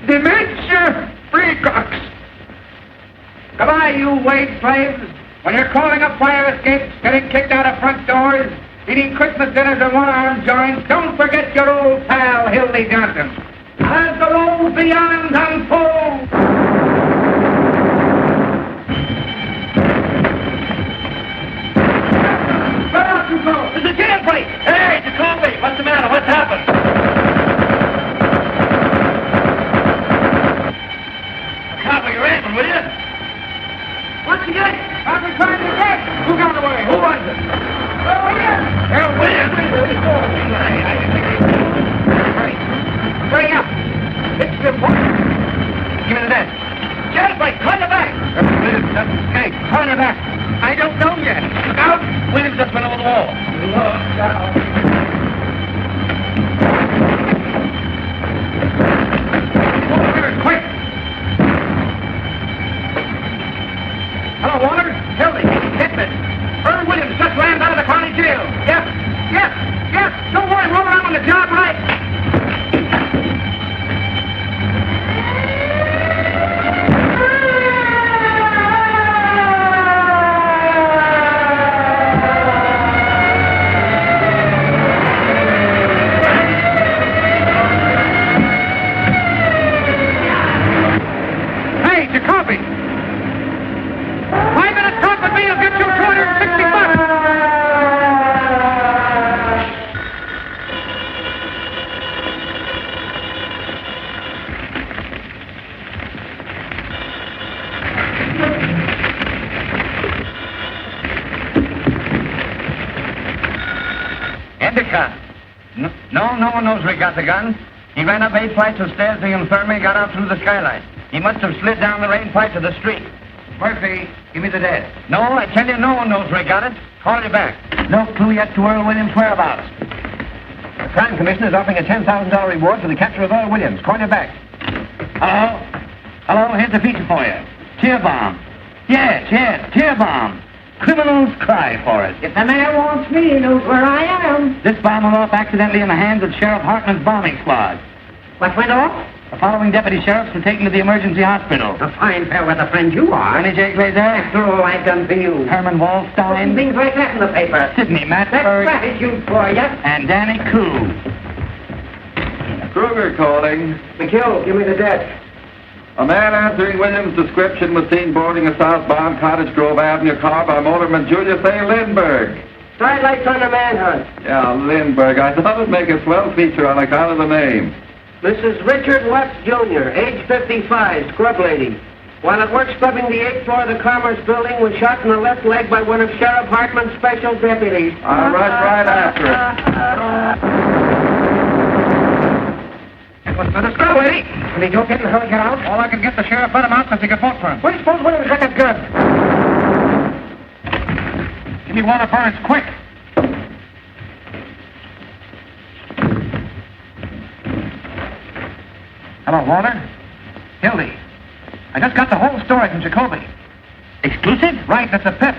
Dementia! Freecocks! Goodbye, you wage slaves. When you're calling up fire escapes, getting kicked out of front doors, eating Christmas dinners and one-arm joints, don't forget your old pal, Hildy Johnson. As the road beyond unfolds. Where out you go? There's a jailbreak! Hey, Jacoby, what's the matter? What's happened? Copper your ankle, will you? What's he doing? I've been trying to get. Who got away? Who was it? Earl Williams! Hurry. Hurry up. It's important. Give me the desk. Jailbreak, turn your back! Williams just escaped. Turn your back. I don't know yet. Look out! Williams just went over the wall. Look out. Quick! Hello, Warner. Hildy, hit me. Earl Williams just landed out of the county jail. Yes. Don't worry, roll around on the job right. Hey, Jacoby. 5 minutes talk with me will get you $260. Endicott. No one knows where he got the gun. He ran up 8 flights of stairs to the infirmary, got out through the skylight. He must have slid down the rain pipe to the street. Murphy, give me the desk. No, I tell you, no one knows where he got it. Call you back. No clue yet to Earl Williams' whereabouts. The Crime Commission is offering a $10,000 reward for the capture of Earl Williams. Call you back. Hello, here's the feature for you. Tear bomb. Yes, tear bomb. Criminals cry for it. If the mayor wants me, he knows where I am. This bomb went off accidentally in the hands of Sheriff Hartman's bombing squad. What went off? The following deputy sheriffs were taken to the emergency hospital. A fine fair weather friend you are. Rennie J. Glazer. After all I've done for you. Herman Wallstein. Things like that in the paper. Sidney That's Matberg. gratitude for you. And Danny Koo. Kruger calling. McHugh, give me the desk. A man answering Williams' description was seen boarding a southbound Cottage Grove Avenue car by motorman Julius A. Lindbergh. Side lights on the manhunt. Yeah, Lindbergh. I thought it'd make a swell feature on account of the name. Mrs. Richard Watts, Jr., age 55, scrub lady. While at work scrubbing the 8th floor of the Commerce Building, was shot in the left leg by one of Sheriff Hartman's special deputies. I'll rush right after it. That was another scrub lady. Did he go get in how he got out? All I can get the sheriff let him out because he could vote for him. Where do you suppose Williams got that gun? Give me Walter Burns, quick. Hello, Walter. Hildy. I just got the whole story from Jacoby. Exclusive? Right, that's a pip.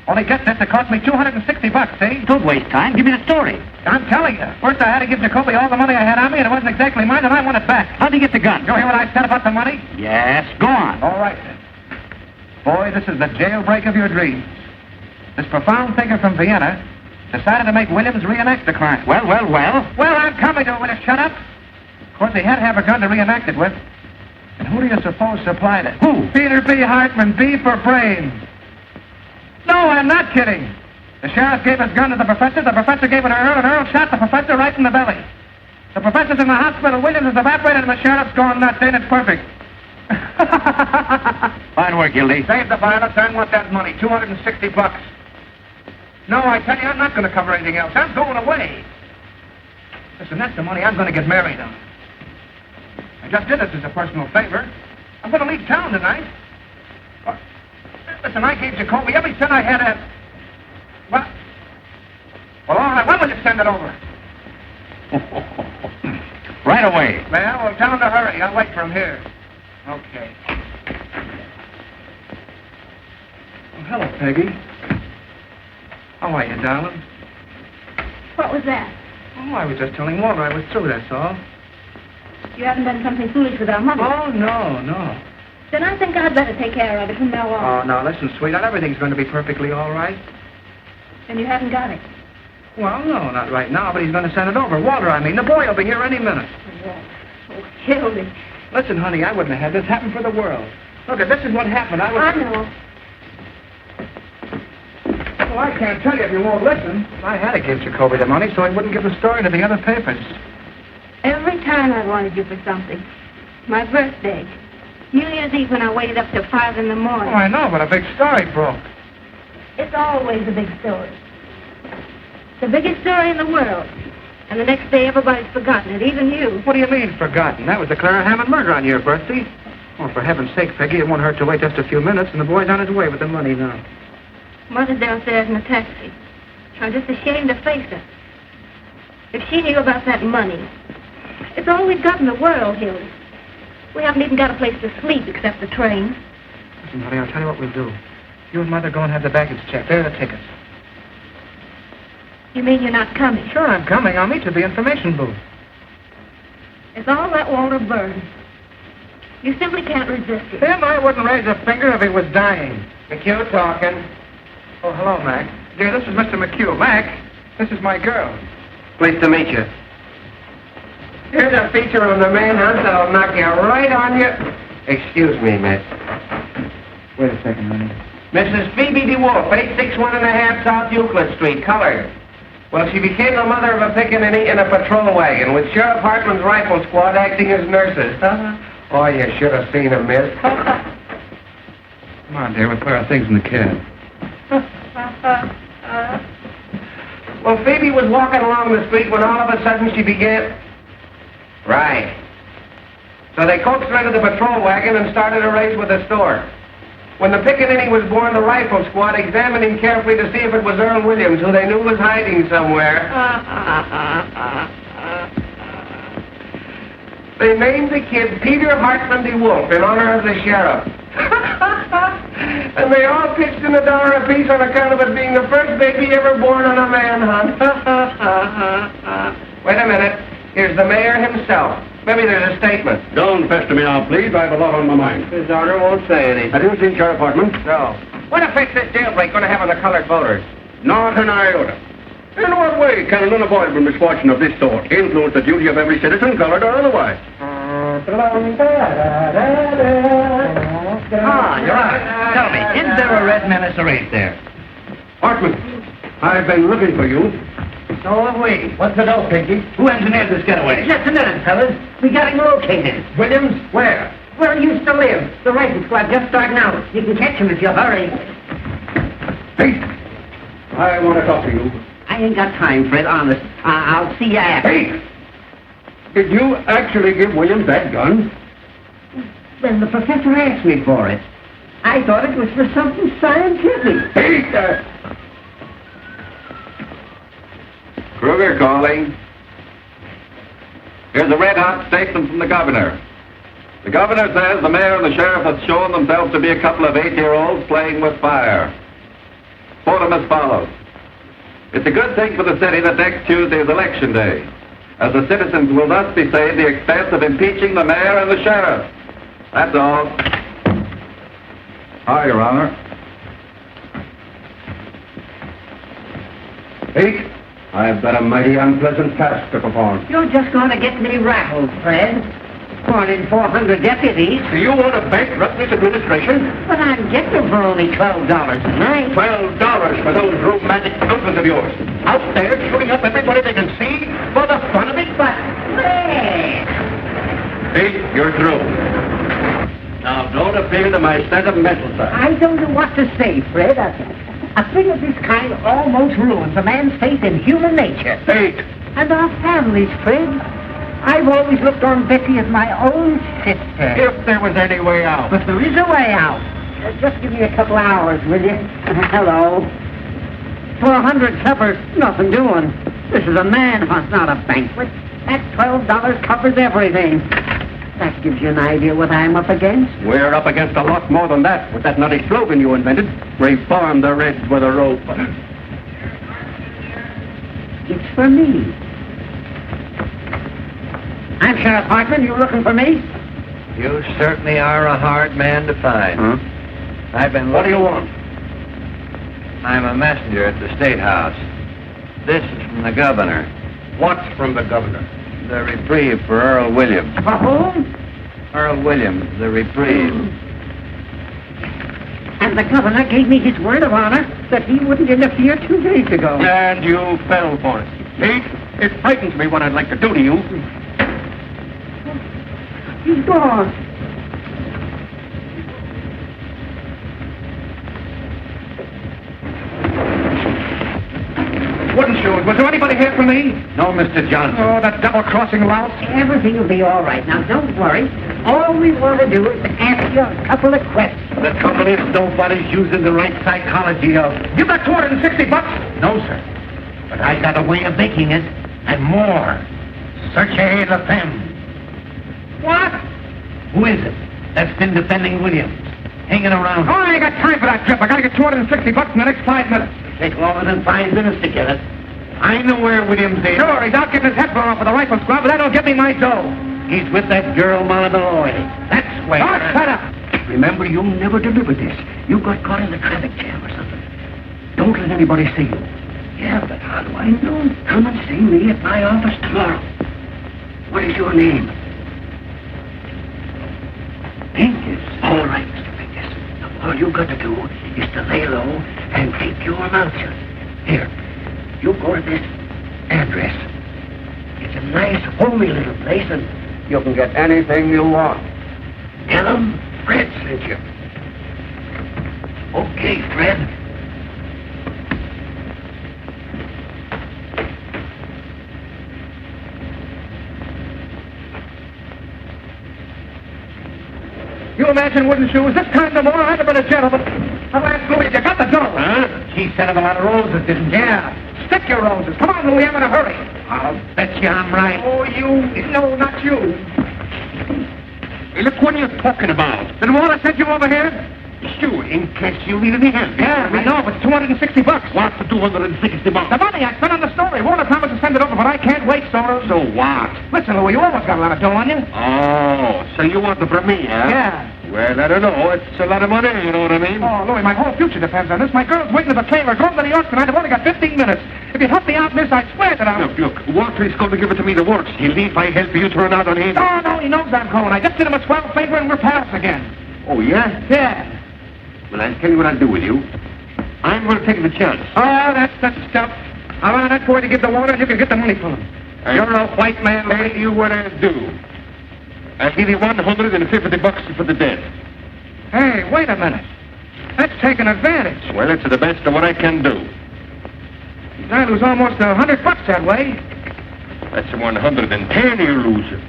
Only get this, it cost me $260, see? Don't waste time. Give me the story. I'm telling you. First I had to give Jacoby all the money I had on me, and it wasn't exactly mine, and I want it back. How'd he get the gun? You hear what I said about the money? Yes, go on. All right, then. Boy, this is the jailbreak of your dreams. This profound thinker from Vienna decided to make Williams reenact the crime. Well. Well, I'm coming to it. Will you shut up? Of course, he had to have a gun to reenact it with. And who do you suppose supplied it? Who? Peter B. Hartman, B for brains. No, I'm not kidding. The sheriff gave his gun to the professor gave it to Earl, and Earl shot the professor right in the belly. The professor's in the hospital, Williams is evaporated, and the sheriff's gone nuts. Ain't it perfect? Fine work, Gildy. Save the violence. I want that money, $260. No, I tell you, I'm not going to cover anything else. I'm going away. Listen, that's the money I'm going to get married on. I just did this as a personal favor. I'm going to leave town tonight. Listen, I gave Jacoby every cent I had at... Well, all right, when will you send it over? Right away. Well, tell him to hurry. I'll wait for him here. Okay. Oh, hello, Peggy. How are you, darling? What was that? Oh, I was just telling Walter I was through, that's all. You haven't done something foolish with our money. Oh, no. Then I think I'd better take care of it from now on. Oh, now, listen, sweetheart, everything's going to be perfectly all right. And you haven't got it. Well, no, not right now, but he's going to send it over. Walter, I mean, the boy will be here any minute. Oh, Hildy. Listen, honey, I wouldn't have had this happen for the world. Look, this is what happened. I know. Well, I can't tell you if you won't listen. I had to give Jacoby the money so he wouldn't give the story to the other papers. Every time I wanted you for something. My birthday. New Year's Eve when I waited up till 5 in the morning. Oh, I know, but a big story broke. It's always a big story. The biggest story in the world. And the next day everybody's forgotten it, even you. What do you mean, forgotten? That was the Clara Hammond murder on your birthday. Oh, for heaven's sake, Peggy, it won't hurt to wait just a few minutes, and the boy's on his way with the money now. Mother's downstairs in a taxi. I'm just ashamed to face her. If she knew about that money... It's all we've got in the world, Hildy. We haven't even got a place to sleep except the train. Listen, honey, I'll tell you what we'll do. You and Mother go and have the baggage checked. There are the tickets. You mean you're not coming? Sure, I'm coming. I'll meet you at the information booth. It's all that Walter Burns. You simply can't resist it. Him, I wouldn't raise a finger if he was dying. McHugh talking. Oh, hello, Mac. Dear, this is Mr. McHugh. Mac, this is my girl. Pleased to meet you. Here's a feature on the manhunt that'll knock you right on your... Excuse me, miss. Wait a second, honey. Mrs. Phoebe DeWolf, 861½ South Euclid Street, colored. Well, she became the mother of a pickaninny in a patrol wagon with Sheriff Hartman's rifle squad acting as nurses. Oh, you should have seen them, miss. Come on, dear. We'll put our things in the cab. Well, Phoebe was walking along the street when all of a sudden she began... Right. So they coaxed her into the patrol wagon and started a race with the store. When the pickaninny was born, the rifle squad examined him carefully to see if it was Earl Williams, who they knew was hiding somewhere. They named the kid Peter Hartman DeWolf in honor of the sheriff. And they all pitched in $1 apiece on account of it being the first baby ever born on a manhunt. Wait a minute. Here's the mayor himself. Maybe there's a statement. Don't pester me now, please. I have a lot on my mind. His honor won't say anything. Have you seen Sheriff Hartman? No. What effect this jailbreak going to have on the colored voters? Not an iota. In what way can an unavoidable misfortune of this sort influence the duty of every citizen, colored or otherwise? You're right. Tell me, is there a red menace race there? Hartman, I've been looking for you. So have we. What's the dope, Pinky? Who engineered this getaway? Just a minute, fellas. We got him located. Williams? Where? Where he used to live. The rifle squad just starting out. You can catch him if you hurry. Hey, I want to talk to you. I ain't got time, Fred, honest. I'll see you after. Hey, did you actually give Williams that gun? Well, the professor asked me for it. I thought it was for something scientific. Hey, Kruger calling. Here's a red-hot statement from the governor. The governor says the mayor and the sheriff have shown themselves to be a couple of 8-year-olds playing with fire. Quote them as follows. It's a good thing for the city that next Tuesday is election day, as the citizens will thus be saved the expense of impeaching the mayor and the sheriff. That's all. Hi, Your Honor. Hey, I've got a mighty unpleasant task to perform. You're just going to get me rattled, Fred. More than 400 deputies. Do you want to bankrupt this administration? But I'm getting for only $12 a night. $12 for those romantic uncles of yours. Out there shooting up everybody they can see for the fun of it. But, Fred! See, you're through. Now, don't appeal to my sentimental side. I don't know what to say, Fred. A thing of this kind almost ruins a man's faith in human nature. Fate. And our families, Fred. I've always looked on Betty as my own sister. If there was any way out. But there is a way out. Just give me a couple hours, will you? Hello. For 100 suppers, nothing doing. This is a manhunt, not a banquet. That $12 covers everything. That gives you an idea what I'm up against. We're up against a lot more than that with that nutty slogan you invented. Reform the Reds with a rope. It's for me. I'm Sheriff Hartman. You looking for me? You certainly are a hard man to find. Huh? I've been What do looking... you want? I'm a messenger at the State House. This is from the governor. What's from the governor? The reprieve for Earl Williams. For whom? Earl Williams, the reprieve. And the governor gave me his word of honor that he wouldn't interfere 2 days ago. And you fell for it. See? It frightens me what I'd like to do to you. He's gone. Wooden shoes. Was there anybody here for me? No, Mr. Johnson. Oh, that double-crossing louse. Everything will be all right. Now, don't worry. All we want to do is to ask you a couple of questions. The trouble is nobody's using the right psychology of... You got $260? No, sir. But I got a way of making it, and more. Searchez la femme. What? Who is it that's been defending Williams? Hanging around. Oh, I ain't got time for that trip. I gotta get $260 in the next 5 minutes. Take longer than 5 minutes to get it. I know where Williams is. Sure, he's out getting his head blown off with a rifle squad, but that'll get me my dough. He's with that girl, Molly Malloy. That's where... Oh, shut up. Remember, you never delivered this. You got caught in a traffic jam or something. Don't let anybody see you. Yeah, but how do I know? Come and see me at my office tomorrow. What is your name? Pincus. All right, Mr. Pincus. Now, all you've got to do is to lay low and keep your mouth shut. Here, you go to this address. It's a nice, homey little place, and You can get anything you want. tell them Fred sent you. Okay, Fred. You imagine wooden shoes? This time tomorrow, I'd have been a gentleman. I'll ask Louis, you got the dough? Huh? She sent him a lot of roses, didn't she? Yeah. Stick your roses. Come on, Louis, I'm in a hurry. I'll bet you I'm right. Oh, you... No, not you. Hey, look, what are you talking about? Did Walter send you over here? Sure, in case you need any help. Yeah, I know, but it's $260. What's the $260? The money I spent on the story. Walter promised to send it over, but I can't wait, Soros. So what? Listen, Louis, you almost got a lot of dough on you. Oh, so you want it from me, huh? Yeah. Well, I don't know. It's a lot of money, you know what I mean? Oh, Louis, my whole future depends on this. My girl's waiting at the trailer. Going to New York tonight. I've only got 15 minutes. If you help me out in this, I swear that I'll... Look, Walter is going to give it to me the works. He'll leave if I help you turn out on him. Oh, no, he knows I'm going. I just did him a 12 favor and we're pals again. Oh, yeah? Yeah. Well, I'll tell you what I'll do with you. I'm going to take the chance. Oh, that's the stuff. I'll run that boy to give the water and you can get the money for him. You're a white man, Tell you what I'll do. I'll give you $150 for the debt. Hey, wait a minute. That's taking advantage. Well, it's the best of what I can do. I lose almost $100 that way. That's 110 you lose.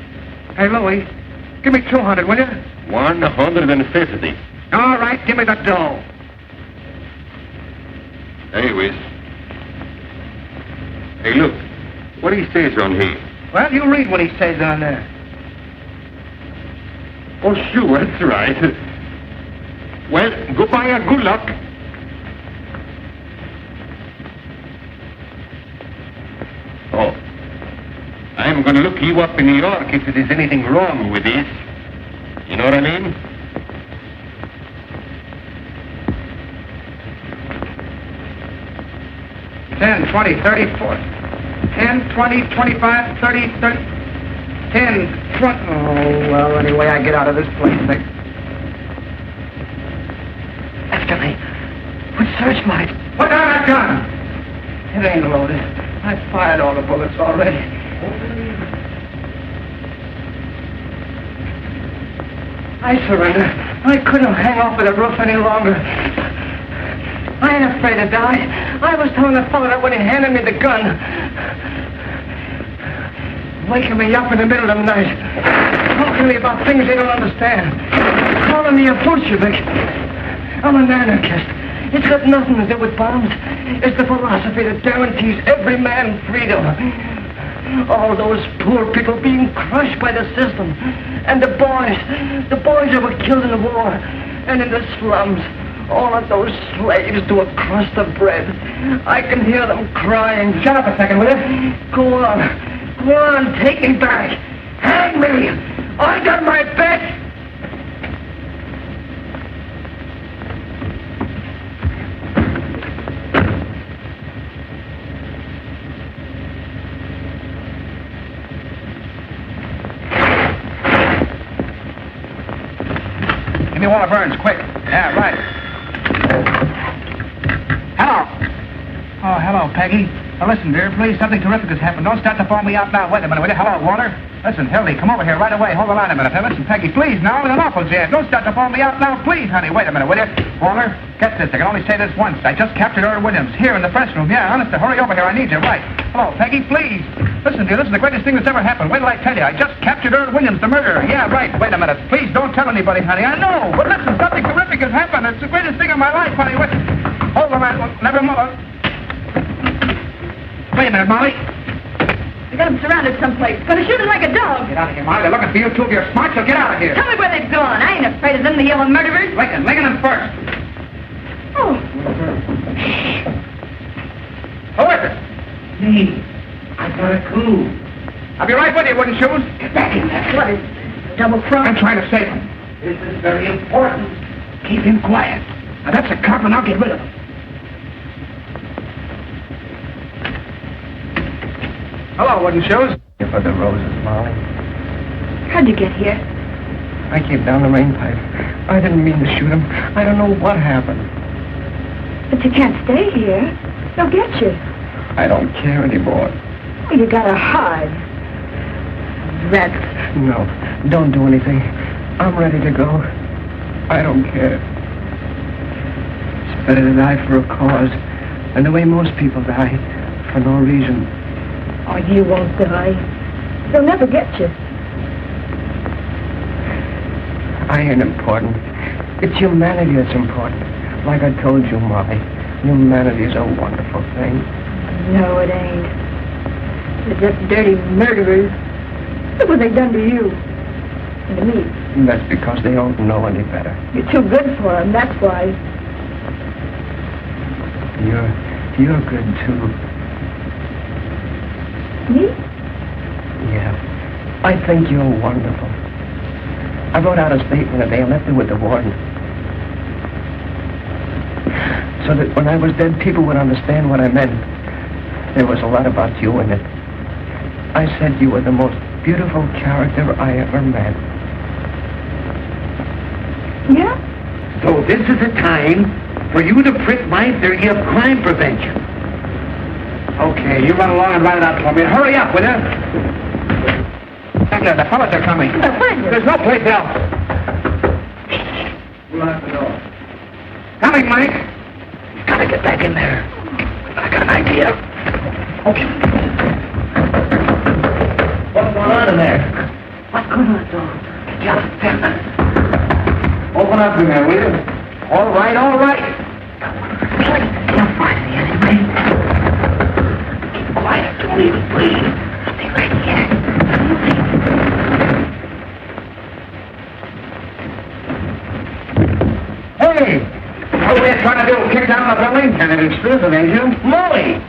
Hey, Louis, give me 200, will you? 150. All right, give me the dough. Anyways. Hey, look. What he says on here. Well, you read what he says on there. Oh, sure, that's right. Well, goodbye and good luck. Oh. I'm going to look you up in New York if there's anything wrong with this. You know what I mean? $10, $20, $30, $40. $10, $20, $25, $30, $30. $10, front. Oh, well, anyway, I get out of this place, Nick. After me. With searchlight. Put down that gun! It ain't loaded. I fired all the bullets already. I surrender. I couldn't hang off of the roof any longer. I ain't afraid to die. I was telling the fellow that when he handed me the gun, waking me up in the middle of the night, talking to me about things they don't understand, calling me a Bolshevik. I'm an anarchist. It's got nothing to do with bombs. It's the philosophy that guarantees every man freedom. All those poor people being crushed by the system. And the boys that were killed in the war. And in the slums, all of those slaves to a crust of bread. I can hear them crying. Shut up a second, will you? Go on, take me back. Hang me. I done my best. Give me Walter Burns, quick. Yeah, right. Hello. Oh, hello, Peggy. Now, listen, dear, please, something terrific has happened. Don't start to phone me out now. Wait a minute, will you? Hello, Walter. Listen, Hildy, come over here right away. Hold the line a minute. Now, listen, Peggy, please, now, with an awful jam. Don't start to phone me out now, please, honey. Wait a minute, will you? Walter, get this. I can only say this once. I just captured Earl Williams here in the press room. Yeah, honest, hurry over here. I need you. Right. Hello, Peggy, please. Listen, dear, this is the greatest thing that's ever happened. Wait till I tell you. I just captured Earl Williams, the murderer. Yeah, right. Wait a minute. Please don't tell anybody, honey. I know. But listen, something terrific has happened. It's the greatest thing of my life, honey. Wait. Hold the line. Never mind. Wait a minute, Molly. I got them surrounded someplace. Gonna shoot us like a dog. Get out of here, Molly. They're looking for you, too. If you're smart, so get out of here. Tell me where they've gone. I ain't afraid of them, the yellow murderers. Lincoln them first. Oh. Who is it? Me. I got a clue. I'll be right with you, wooden shoes. Get back in there. What is double cross? I'm trying to save him. This is very important. Keep him quiet. Now, that's a cop, and I'll get rid of him. Hello, wooden shoes. Here for the roses, Molly. How'd you get here? I came down the main pipe. I didn't mean to shoot him. I don't know what happened. But you can't stay here. They'll get you. I don't care anymore. Well, you gotta hide. Rats. No, don't do anything. I'm ready to go. I don't care. It's better to die for a cause than the way most people die, for no reason. Oh, you won't die. They'll never get you. I ain't important. It's humanity that's important. Like I told you, Molly, humanity is a wonderful thing. No, it ain't. They're just dirty murderers. Look what they've done to you. And to me. And that's because they don't know any better. You're too good for them, that's why. You're good, too. Me? Yeah. I think you're wonderful. I wrote out a statement today and left it with the warden. So that when I was dead, people would understand what I meant. There was a lot about you in it. I said you were the most beautiful character I ever met. Yeah? So this is a time for you to print my theory of crime prevention. Okay, you run along and write it out for me. Hurry up, will you? Back there, the fellas are coming. There's no place else. Lock the door. Coming, Mike. You gotta get back in there. I got an idea. Okay. What's going on in there? What's going on, Adolphe? Just 10 minutes. Open up in there, will you? All right, all right. You'll find me anyway. Keep quiet. Don't even breathe. I'll be right here. Hey! What are you trying to do? Kick down the building? And it is prison, ain't you? Molly!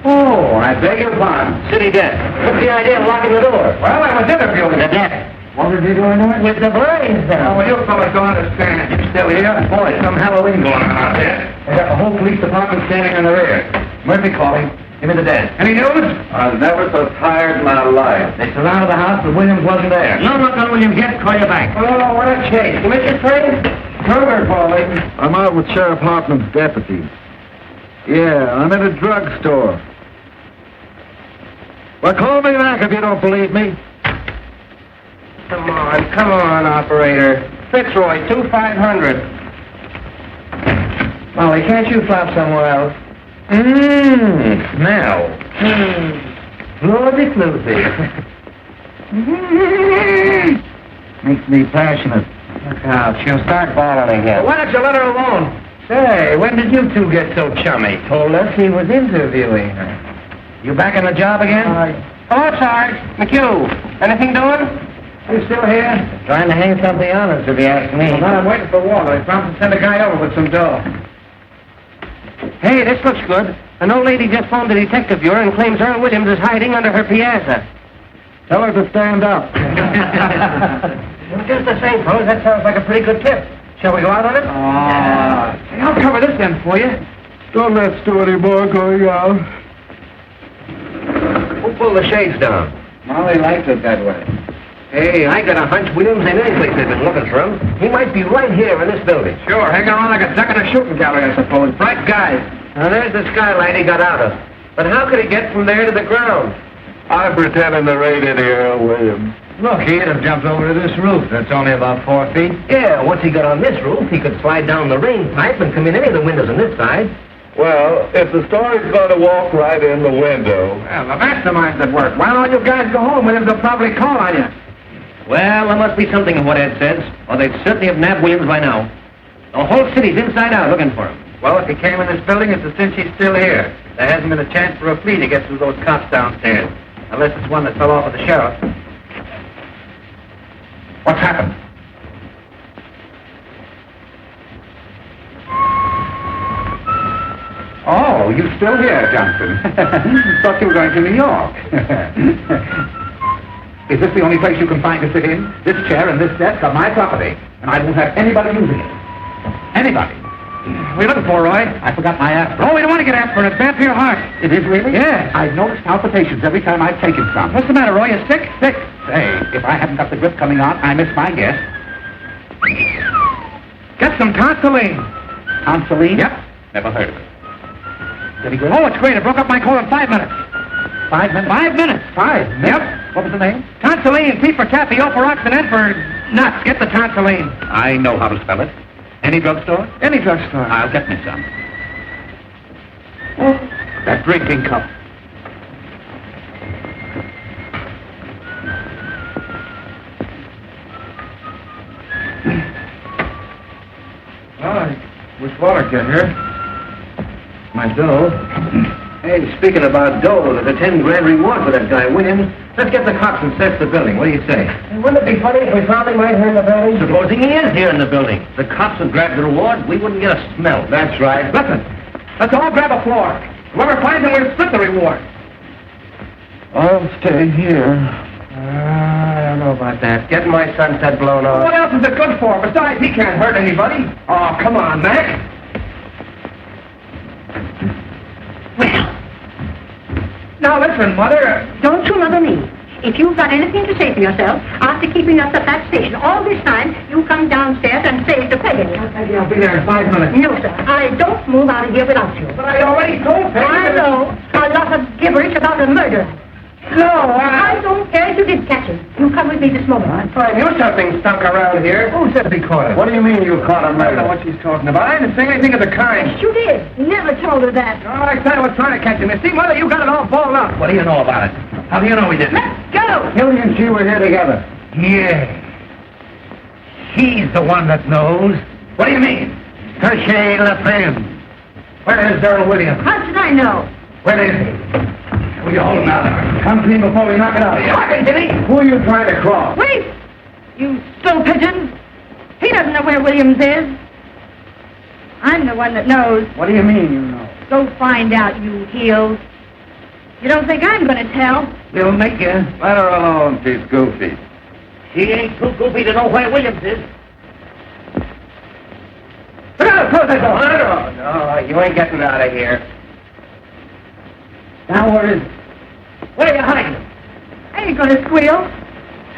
Oh, I beg your pardon. City desk. What's the idea of locking the door? Well, I was interviewing The you. desk. What did you do anyway? With the blinds Oh, down. well, you fellas don't understand. You still here? Boy, some Halloween going on out there. They got the whole police department standing in the rear. Murphy, call him. Give me the desk. Any news? I was never so tired in my life. They surrounded the house, but Williams wasn't there. No luck on Williams yet. Call you back. Oh, what a chase. You Mr. Train? Kruger calling. I'm out with Sheriff Hartman's deputy. Yeah, I'm in a drugstore. Well, call me back if you don't believe me. Come on, operator. Fitzroy, 2500. Molly, can't you flop somewhere else? Now. Floody Floody. Makes me passionate. Look out, she'll start bawling again. Why don't you let her alone? Say, when did you two get so chummy? Told us he was interviewing her. You back on the job again? Oh, Sarge. McHugh. Anything doing? You still here? Trying to hang something on us, if you ask me. Well, now I'm waiting for water. I promised to send a guy over with some dough. Hey, this looks good. An old lady just phoned the detective bureau and claims Earl Williams is hiding under her piazza. Tell her to stand up. Well, just the same, fellas, that sounds like a pretty good tip. Shall we go out on it? Hey, I'll cover this end for you. Don't let's do any more going out. Who pulled the shades down? Molly likes it that way. Hey, I got a hunch Williams ain't any place they've been looking for him. He might be right here in this building. Sure, hanging around like a duck in a shooting gallery, I suppose. Bright guy. Now, there's the skylight he got out of. But how could he get from there to the ground? I'm pretending to raid in here, Williams. Look, he'd have jumped over to this roof. That's only about 4 feet. Yeah, once he got on this roof, he could slide down the rain pipe and come in any of the windows on this side. Well, if the story's going to walk right in the window. Well, the mastermind's at work. Why don't you guys go home? Williams will probably call on you. Well, there must be something in what Ed says, or they'd certainly have nabbed Williams by now. The whole city's inside out looking for him. Well, if he came in this building, it's a cinch he's still here. There hasn't been a chance for a flea to get through those cops downstairs. Unless it's one that fell off of the sheriff. What's happened? Oh, you still here, Johnson? Thought you were going to New York. Is this the only place you can find to sit in? This chair and this desk are my property, and I won't have anybody using it. Anybody. What are you looking for, Roy? I forgot my aspirin. Oh, we don't want to get aspirin. It's bad for your heart. It is really? Yeah. I've noticed palpitations every time I've taken some. What's the matter, Roy? You sick? Sick. Say, if I haven't got the grip coming on, I miss my guess. Get some Consoline. Consoline? Yep. Never heard of it. Pretty good. Oh, it's great. It broke up my cold in 5 minutes. 5 minutes? 5 minutes. 5 minutes? Yep. What was the name? Consoline. T for taffy, O for ox, and N for nuts. Get the Consoline. I know how to spell it. Any drugstore? Any drugstore. I'll get me some. Oh, that drinking cup. Oh, I wish Waller get here. My dough. Hey, speaking about dough, there's a 10 grand reward for that guy, Williams. Let's get the cops and search the building. What do you say? Wouldn't it be funny if we found him right here in the building? Supposing he is here in the building. The cops would grab the reward, we wouldn't get a smell. That's right. Listen, let's all grab a floor. Whoever finds him, we'll split the reward. I'll stay here. I don't know about that. Getting my sunset blown off. What else is it good for? Besides, he can't hurt anybody. Oh, come on, Mac. Well, Now listen, Mother. don't you mother me. If you've got anything to say for yourself, after keeping us at that station all this time, you come downstairs and say it to Peggy. Maybe I'll be there in 5 minutes. No, sir. I don't move out of here without you. But I already told Peggy. I know a lot of gibberish about a murder. No, I don't care if you did catch him. You come with me this moment. I knew something stunk around here. Who said he caught it? What do you mean you caught a I don't know murder? what she's talking about. I didn't say anything of the kind. Yes, you did. Never told her that. Oh, I said I was trying to catch him. You see, Mother, you got it all balled up. What do you know about it? How do you know we didn't? Let's go. Hildy and she were here together. Yeah. He's the one that knows. What do you mean? Hershey LaFemme. Where is Earl Williams? How should I know? Where is he? Will you hold him out? Come clean before we knock it out of you. Fucking Jimmy! Who are you trying to cross? Wait! You still pigeon! He doesn't know where Williams is. I'm the one that knows. What do you mean you know? Go find out, you heels. You don't think I'm going to tell? They'll make you. Let her alone, she's goofy. She ain't too goofy to know where Williams is. Look out, close that door. No, you ain't getting out of here. Now, where is it? Where are you hiding? I ain't gonna squeal.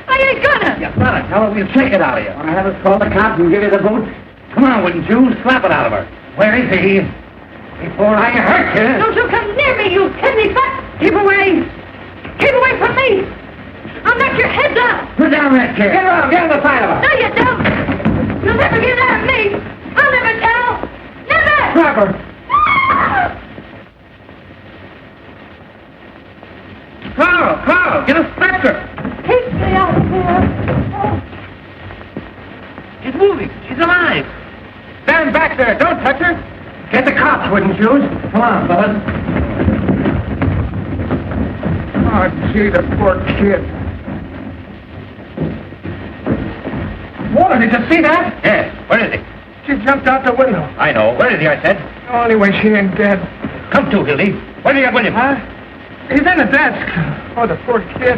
I ain't gonna. You better tell her we'll shake it out of you. Want to have us call the cops and give you the boot? Come on, wouldn't you? Slap it out of her. Where is he? Before I hurt you. Don't you come near me, you kidney butt! Keep away! Keep away from me! I'll knock your heads off! Put down that chair. Get around. Get on the side of her. No, you don't! You'll never get out of me! I'll never tell! Never! Grab her. Carl, get a stretcher. Take me out of here! She's moving. She's alive. Stand back there. Don't touch her. Get the cops, wouldn't you? Come on, fellas. Oh, gee, the poor kid. Walter, did you see that? Yes. Where is he? She jumped out the window. I know. Where is he, I said? Oh, anyway, she ain't dead. Come to, Hildy. Where do you get William? Huh? He's in the desk. Oh, the poor kid.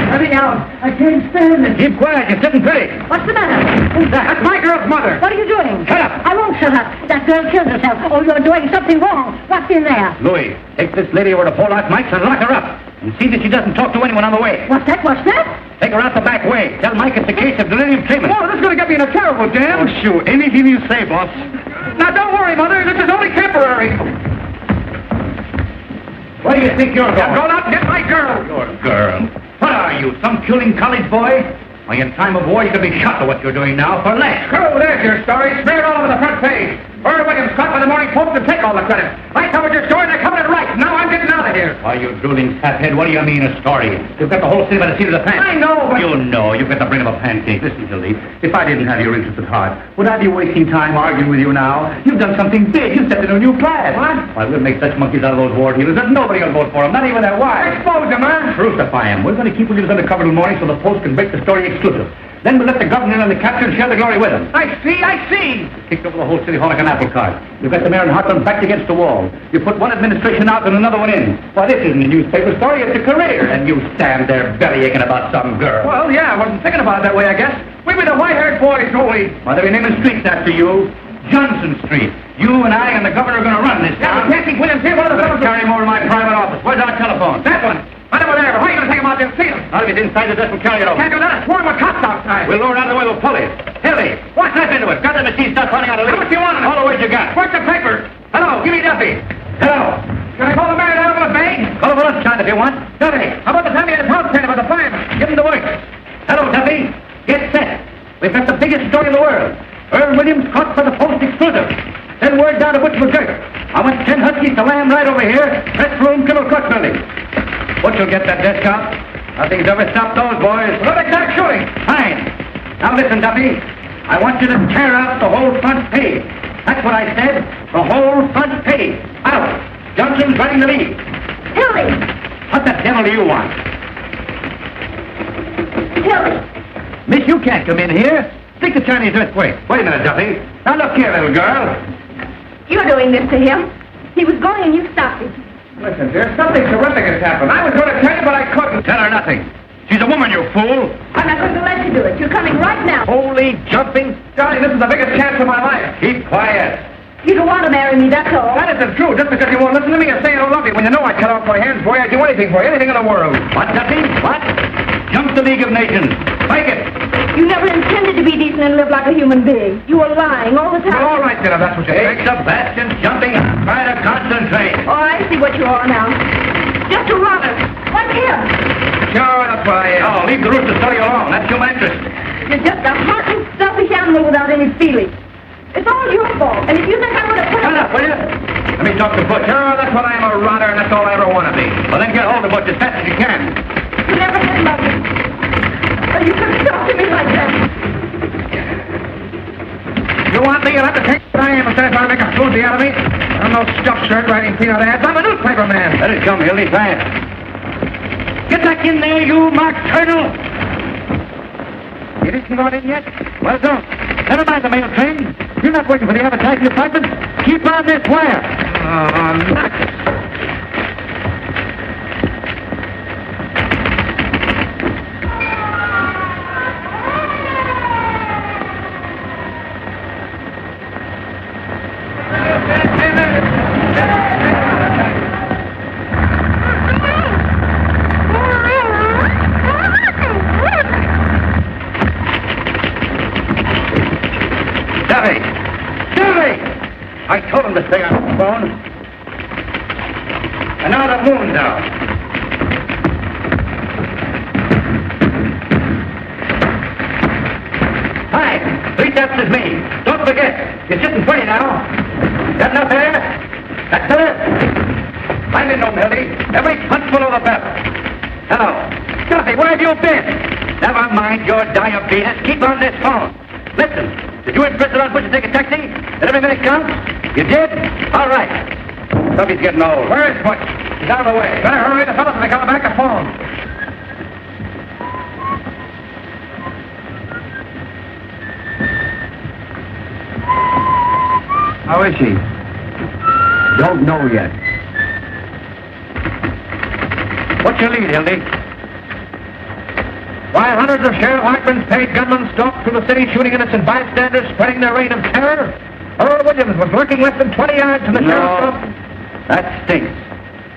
Let me out. I can't stand it. Keep quiet. You're sitting pretty. What's the matter? Who's that? That's my girl's mother. What are you doing? Shut up. I won't shut up. That girl killed herself. Oh, you're doing something wrong. What's in there? Louis, take this lady over to Paul Mike's and lock her up. And see that she doesn't talk to anyone on the way. What's that? What's that? Take her out the back way. Tell Mike it's a case of delirium treatment. Oh, this is going to get me in a terrible jam. Oh, shoot. Anything you say, boss. Now, don't worry, Mother. This is only temporary. Where do you think you're going? I'm going out and get my girl. Your girl. What are you, some puling college boy? Why, in time of war, you could be shot for what you're doing now for less. Oh, there's your story. Smeared all over the front page. Earl Williams caught by the Morning Post and take all the credit. I covered your story and I covered it right. Now I'm getting out of here. Why, you drooling saphead, what do you mean a story? You've got the whole city by the seat of the pants. I know, but... You know, you've got the brain of a pancake. Listen, Hildy, if I didn't have your interest at heart, would I be wasting time arguing with you now? You've done something big. You stepped into a new class. What? Why, we'll make such monkeys out of those war healers that nobody will vote for them, not even their wives. Expose him, huh? Crucify him. We're going to keep Williams undercover till morning so the Post can break the story exclusive. Then we'll let the governor in on the capture and share the glory with him. I see. Kicked over the whole city hall like an apple cart. You've got the mayor and Horton backed against the wall. You put one administration out and another one in. Why, this isn't a newspaper story, it's a career. And you stand there belly aching about some girl. Well, yeah, I wasn't thinking about it that way, I guess. We be the white-haired boys, don't we? Why, they'll be naming streets after you. Johnson Street. You and I and the governor are going to run this Yeah, town. we can't keep Williams here. One of the fellows... Carry him over to my private office. Where's our telephone? That one. Right over there. But how are you going to take him out there and see him? I'll be inside the desk and carry it over. Can't do that. Swarm with cops outside. We'll lower it out of the way, we'll pull it. Hildy, what's that into it? Got the machine stuff running out of it. How much you want? All the ways you got. What's the paper? Hello, give me Duffy. Hello. Can I call the mayor down to the bank? Call over lunchtime if you want. Duffy, how about the time he had his house painted by the fireman? Give him the work. Hello, Duffy. Get set. We've got the biggest story in the world. Earl Williams caught for the Post exclusive. Send word down to Butch McGurk. I want 10 huskies to land right over here. Press room, Kibble Crutch building. Butch will get that desk out. Nothing's ever stopped those boys. Well, let's start shooting. Fine. Now listen, Duffy. I want you to tear out the whole front page. That's what I said. The whole front page. Out. Johnson's running the lead. Hilly! What the devil do you want? Hilly! Miss, you can't come in here. Speak the Chinese earthquake. Wait a minute, Duffy. Now look here, little girl. You're doing this to him. He was going and you stopped him. Listen, dear, something terrific has happened. I was going to tell you, but I couldn't. Tell her nothing. She's a woman, you fool. I'm not going to let you do it. You're coming right now. Holy jumping. Johnny, this is the biggest chance of my life. Keep quiet. You don't want to marry me, that's all. That isn't true. Just because you won't listen to me and say you don't love me. When you know I cut off my hands for you, I'd do anything for you, anything in the world. What, Duffy? What? Jump the League of Nations. Make it. You never intended to be decent and live like a human being. You were lying all the time. Well, all right, then, if that's what you Take think. Sebastian jumping. Try to concentrate. Oh, I see what you are now. Just a runner. Like him. Sure, that's what I am. Oh, leave the rooster study alone. That's human interest. You're just a heartless, selfish animal without any feeling. It's all your fault. And if you think I'm going to put Shut up, will you? Let me talk to Butch. Sure, that's what I am, a rotter, and that's all I ever want to be. Well, then get hold of Butch as fast as you can. You never did love me. But you couldn't talk to me like that. You want me? You'll have to take what I am instead of trying to make a floozy out of me. I'm no stuffed shirt writing peanut ads. I'm a newspaper man. Let it come, Hildy, fast. Get back in there, you Mark Turtle. You didn't get on in yet? Well, don't. Never mind the mail train. You're not working for the advertising department. Keep on this wire. Oh, nuts. phone, Miss Thing, on the phone. And now the moon's out. Hi, 3 steps is me. Don't forget, you're sitting pretty now. Got enough air? That's it. Find it, no Mildy. Every punch below the belt. Hello. Duffy, where have you been? Never mind your diabetes. Keep on this phone. Listen, did you insist on Butch to take a taxi? That every minute counts? You did? All right. Duffy's getting old. Where is Butch? He's out of the way. Better hurry. The fellows will be coming back to phone. How is she? Don't know yet. What's your lead, Hildy? Why, hundreds of Sheriff Hartman's paid gunmen stalked through the city shooting innocent bystanders, spreading their reign of terror. Earl Williams was lurking less than 20 yards from the sheriff's office. That stinks.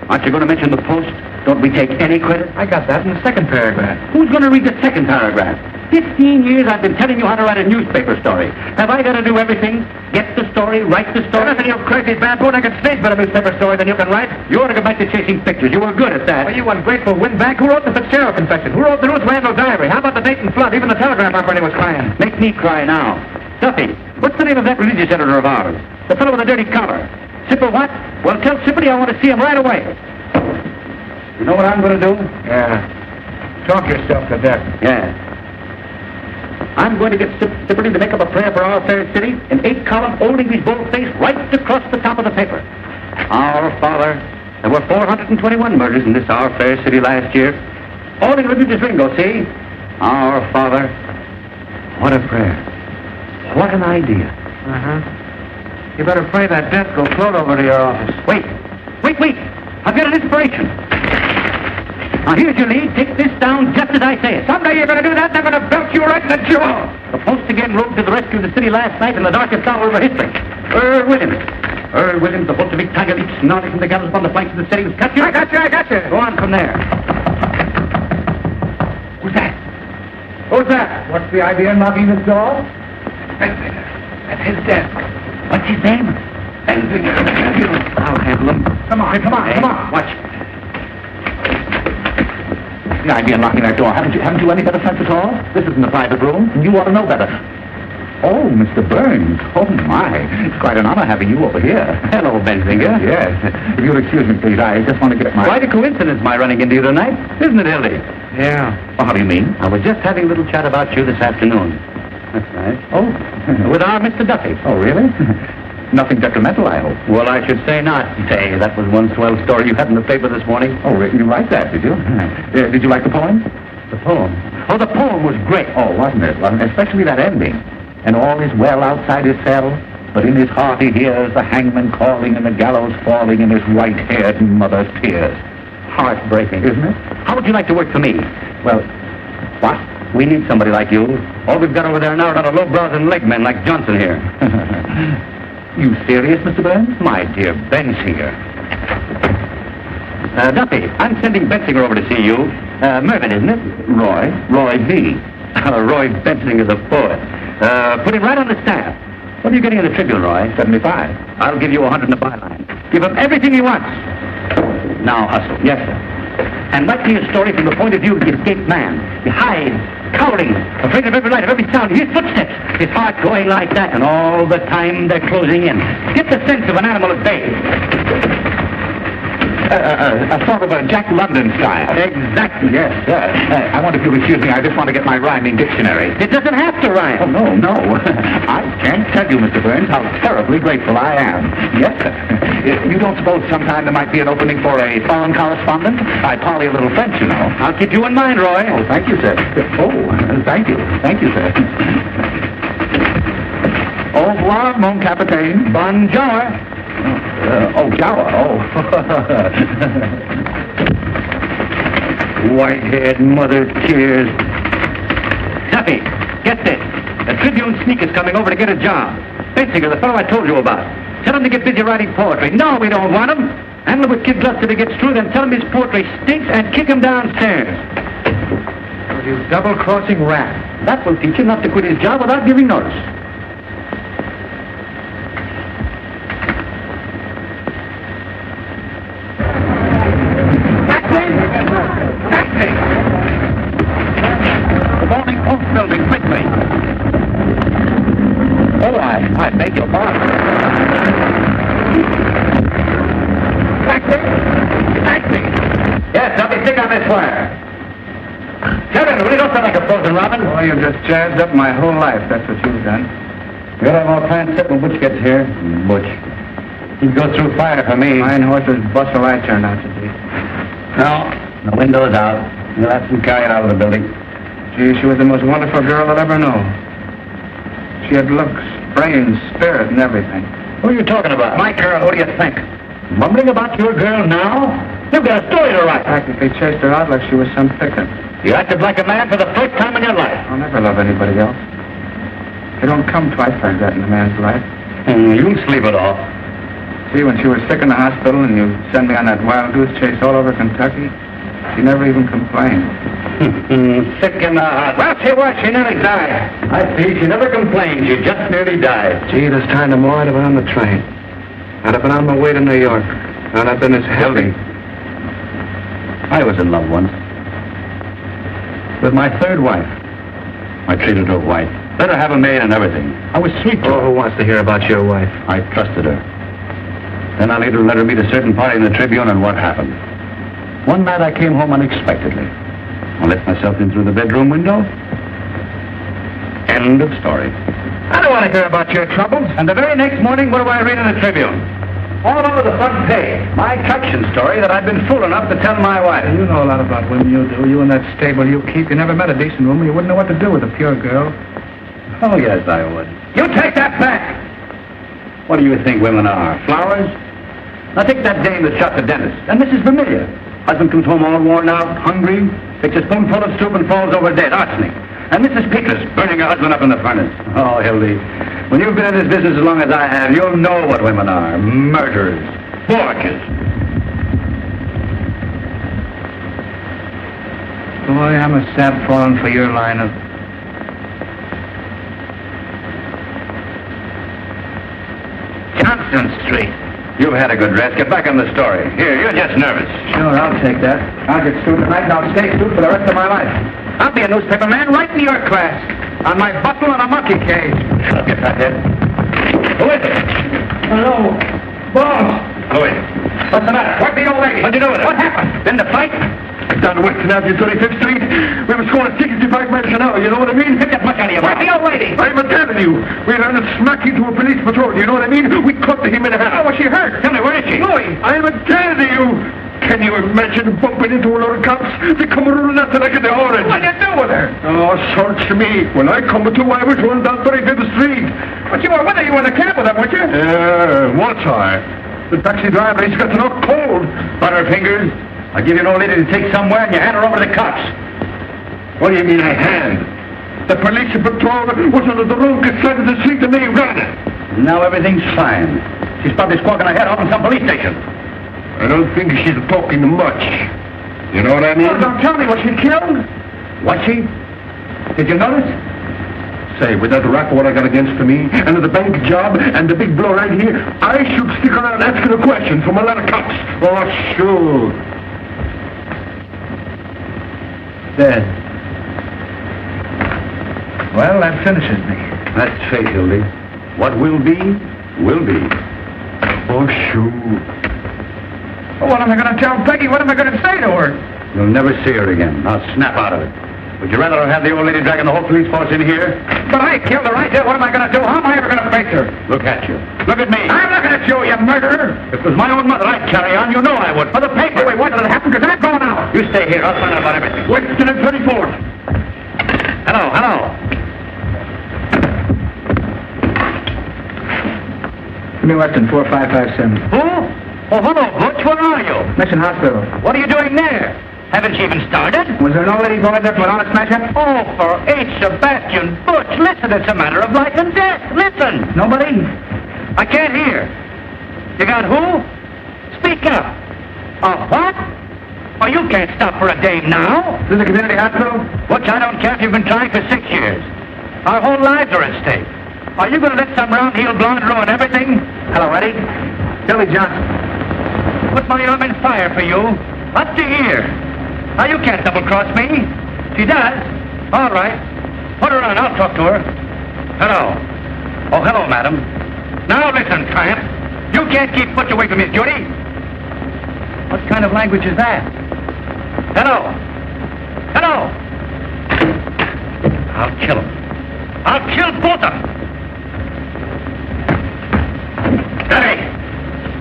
Aren't you going to mention the Post? Don't we take any credit? I got that in the second paragraph. Who's going to read the second paragraph? 15 years I've been telling you how to write a newspaper story. Have I got to do everything? Get the story, write the story? Listen, you crazy baboon, I can stage better newspaper story than you can write. You ought to go back to chasing pictures. You were good at that. Well, you ungrateful windbag. Who wrote the Fitzgerald confession? Who wrote the Ruth Randall diary? How about the Dayton flood? Even the telegraph operator was crying. Make me cry now. Duffy, what's the name of that religious editor of ours? The fellow with the dirty collar. Sipper what? Well, tell Sippity I want to see him right away. You know what I'm going to do? Yeah. Talk yourself to death. Yeah. I'm going to get Sippity to make up a prayer for our fair city in 8-column old English boldface right across the top of the paper. Our Father, there were 421 murders in this our fair city last year. All in religious lingo, see? Our Father. What a prayer. What an idea. Uh-huh. You better pray that death go float over to your office. Wait. I've got an inspiration. Now, here's your lead. Take this down just as I say it. Someday you're going to do that, and I'm going to belt you right in the jaw. The Post again rode to the rescue of the city last night in the darkest hour of our history. Earl Williams, the Bolshevik tiger leaped snarling from the gallows upon the flanks of the city. Cut you. I got you. Go on from there. Who's that? What's the idea in knocking this door? Benzinger. At his desk. What's his name? Benzinger. I'll handle him. Come on. Watch. The idea of locking that door. Haven't you any better sense at all? This isn't a private room. You ought to know better. Oh, Mr. Burns. Oh, my. It's quite an honor having you over here. Hello, Benzinger. Yes. If you'll excuse me, please, I just want to get my... Quite a coincidence, my running into you tonight. Isn't it, Hildy? Yeah. Well, how do you mean? I was just having a little chat about you this afternoon. That's nice. Oh, with our Mr. Duffy. Oh, really? Nothing detrimental, I hope. Well, I should say not. Say, that was one swell story you had in the paper this morning. Oh, you write that, did you? Did you like the poem? The poem? Oh, the poem was great. Oh, wasn't it? Especially that ending. And all is well outside his cell, but in his heart he hears the hangman calling and the gallows falling in his white-haired mother's tears. Heartbreaking, isn't it? How would you like to work for me? Well, what? We need somebody like you. All we've got over there now are not a low-brows and leg men like Johnson here. You serious, Mr. Burns? My dear Bensinger. Duffy, I'm sending Bensinger over to see you. Mervyn, isn't it? Roy V. Roy Bensinger, the poet. Put him right on the staff. What are you getting in the Tribune, Roy? 75. I'll give you 100 in the byline. Give him everything he wants. Now hustle. Yes, sir. And write me a story from the point of view of the escaped man. He hides, cowering, afraid of every light, of every sound. He hears footsteps, his heart going like that, and all the time they're closing in. Get the sense of an animal at bay. A sort of a Jack London style. Exactly. Yes, sir. I wonder if you'll excuse me. I just want to get my rhyming dictionary. It doesn't have to rhyme. Oh, no. I can't tell you, Mr. Burns, how terribly grateful I am. Yes, sir. You don't suppose sometime there might be an opening for a foreign correspondent? I parley a little French, you know. I'll keep you in mind, Roy. Oh, thank you, sir. Oh, thank you. Thank you, sir. Au revoir, mon capitaine. Bonjour. Gower. White-haired mother tears. Duffy, get this. The Tribune sneak is coming over to get a job. Bensinger, the fellow I told you about. Tell him to get busy writing poetry. No, we don't want him. Handle with Kid Gus if he gets through, then tell him his poetry stinks and kick him downstairs. Oh, you double-crossing rat. That will teach him not to quit his job without giving notice. falling off building quickly. Oh, I beg your pardon. Taxi! Yes, help me stick on this wire. Kevin, will you don't sound like a frozen robin? Oh, you just jazzed up my whole life. That's what you've done. We'll have all plans set when Butch gets here. Butch. He'd go through fire for me. Fine horse's bustle I turned out to be. No, the window's out. We'll have to carry it out of the building. Gee, she was the most wonderful girl I'll ever know. She had looks, brains, spirit, and everything. Who are you talking about? My girl, who do you think? Mumbling about your girl now? You've got a story to write. Practically chased her out like she was some picket. You acted like a man for the first time in your life. I'll never love anybody else. You don't come twice like that in a man's life. You'll sleep it off. See, when she was sick in the hospital and you sent me on that wild goose chase all over Kentucky, she never even complained. Sick in the hospital. Well, she was. She nearly died. I see. She never complained. She just nearly died. Gee, this time tomorrow I'd have been on the train. I'd have been on my way to New York. I'd have been as healthy. I was in love once. With my third wife. I treated her white. Let her have a maid and everything. I was sweet to her. Oh, who wants to hear about your wife? I trusted her. Then I later let her meet a certain party in the Tribune, and what happened? One night I came home unexpectedly. I let myself in through the bedroom window. End of story. I don't want to hear about your troubles. And the very next morning, what do I read in the Tribune? All over the front page. My traction story that I'd been fool enough to tell my wife. You know a lot about women, you do. You and that stable you keep. You never met a decent woman. You wouldn't know what to do with a pure girl. Oh, yes, I would. You take that back! What do you think women are? Flowers? Now take that dame that shot the dentist. And Mrs. Vermillion. Husband comes home all worn out, hungry, takes a spoonful of soup and falls over dead. Arsenic. And Mrs. Pickles burning her husband up in the furnace. Oh, Hildy, when you've been in this business as long as I have, you'll know what women are. Murderers. Forgers. Boy, I'm a sap falling for your line of... Johnson Street. You've had a good rest. Get back on the story. Here, you're just nervous. Sure, I'll take that. I'll get sued tonight and I'll stay sued for the rest of my life. I'll be a newspaper man right in your class. On my bustle and a monkey cage. Shut up, you fathead. Who is it? Hello. Boss. Louis. What's the matter? What the old lady? What'd you do with her? What happened? Been to fight? Down to Western Avenue, 35th Street. We were scoring 65 miles an hour, you know what I mean? Get that much out of you. Where's the old lady? I'm telling you. We ran a smack into a police patrol, you know what I mean? We cut him in half. Oh, was she hurt? Tell me, where is she? Louis, I'm telling you. Can you imagine bumping into a lot of cops? They come running after like in the orange. What'd you do with her? Oh, search me. When I come to, I was running down 35th Street. But you were with her. You were in the cab with her, weren't you? Was I? The taxi driver, he's got to knock cold. Butterfingers. I give you an old lady to take somewhere and you hand her over to the cops. What do you mean I hand? The police patrol was on the wrong side of the street and they ran it. Now everything's fine. She's probably squawking her head off in some police station. I don't think she's talking much. You know what I mean? Oh, don't tell me, was she killed? Was she? Did you notice? Say, with that rap what I got against me, and the bank job, and the big blow right here, I should stick around asking a question from a lot of cops. Oh, sure. Dead. Well, that finishes me. That's fate, Hildy. What will be, will be. Oh, sure. Well, what am I going to tell Peggy? What am I going to say to her? You'll never see her again. Now snap out of it. Would you rather have the old lady dragging the whole police force in here? But I killed her right there. What am I going to do? How am I ever going to face her? Look at you. Look at me. I'm looking at you, you murderer. If it was my own mother, I'd carry on. You know I would. For the paper. Wait, what did it happen? Because I'm going out. You stay here. I'll find out about everything. Weston and 34th. Hello. Give me Weston, 4557. Who? Oh, hello, Butch. Where are you? Mission Hospital. What are you doing there? Haven't you even started? Was there no lady going there to put on a smash-up? Oh, for H. Sebastian Butch, listen, it's a matter of life and death. Listen. Nobody? I can't hear. You got who? Speak up. What? Oh, you can't stop for a dame now. Is this a community hospital? Butch, I don't care if you've been trying for 6 years. Our whole lives are at stake. Are you going to let some round-heel blonde ruin everything? Hello, Eddie. Billy Johnson. Put my arm in fire for you. Up to here. Now, you can't double-cross me. She does. All right. Put her on. I'll talk to her. Hello. Oh, hello, madam. Now listen, tramp. You can't keep foot away from his duty. What kind of language is that? Hello. Hello. I'll kill him. I'll kill both of them. Dirty.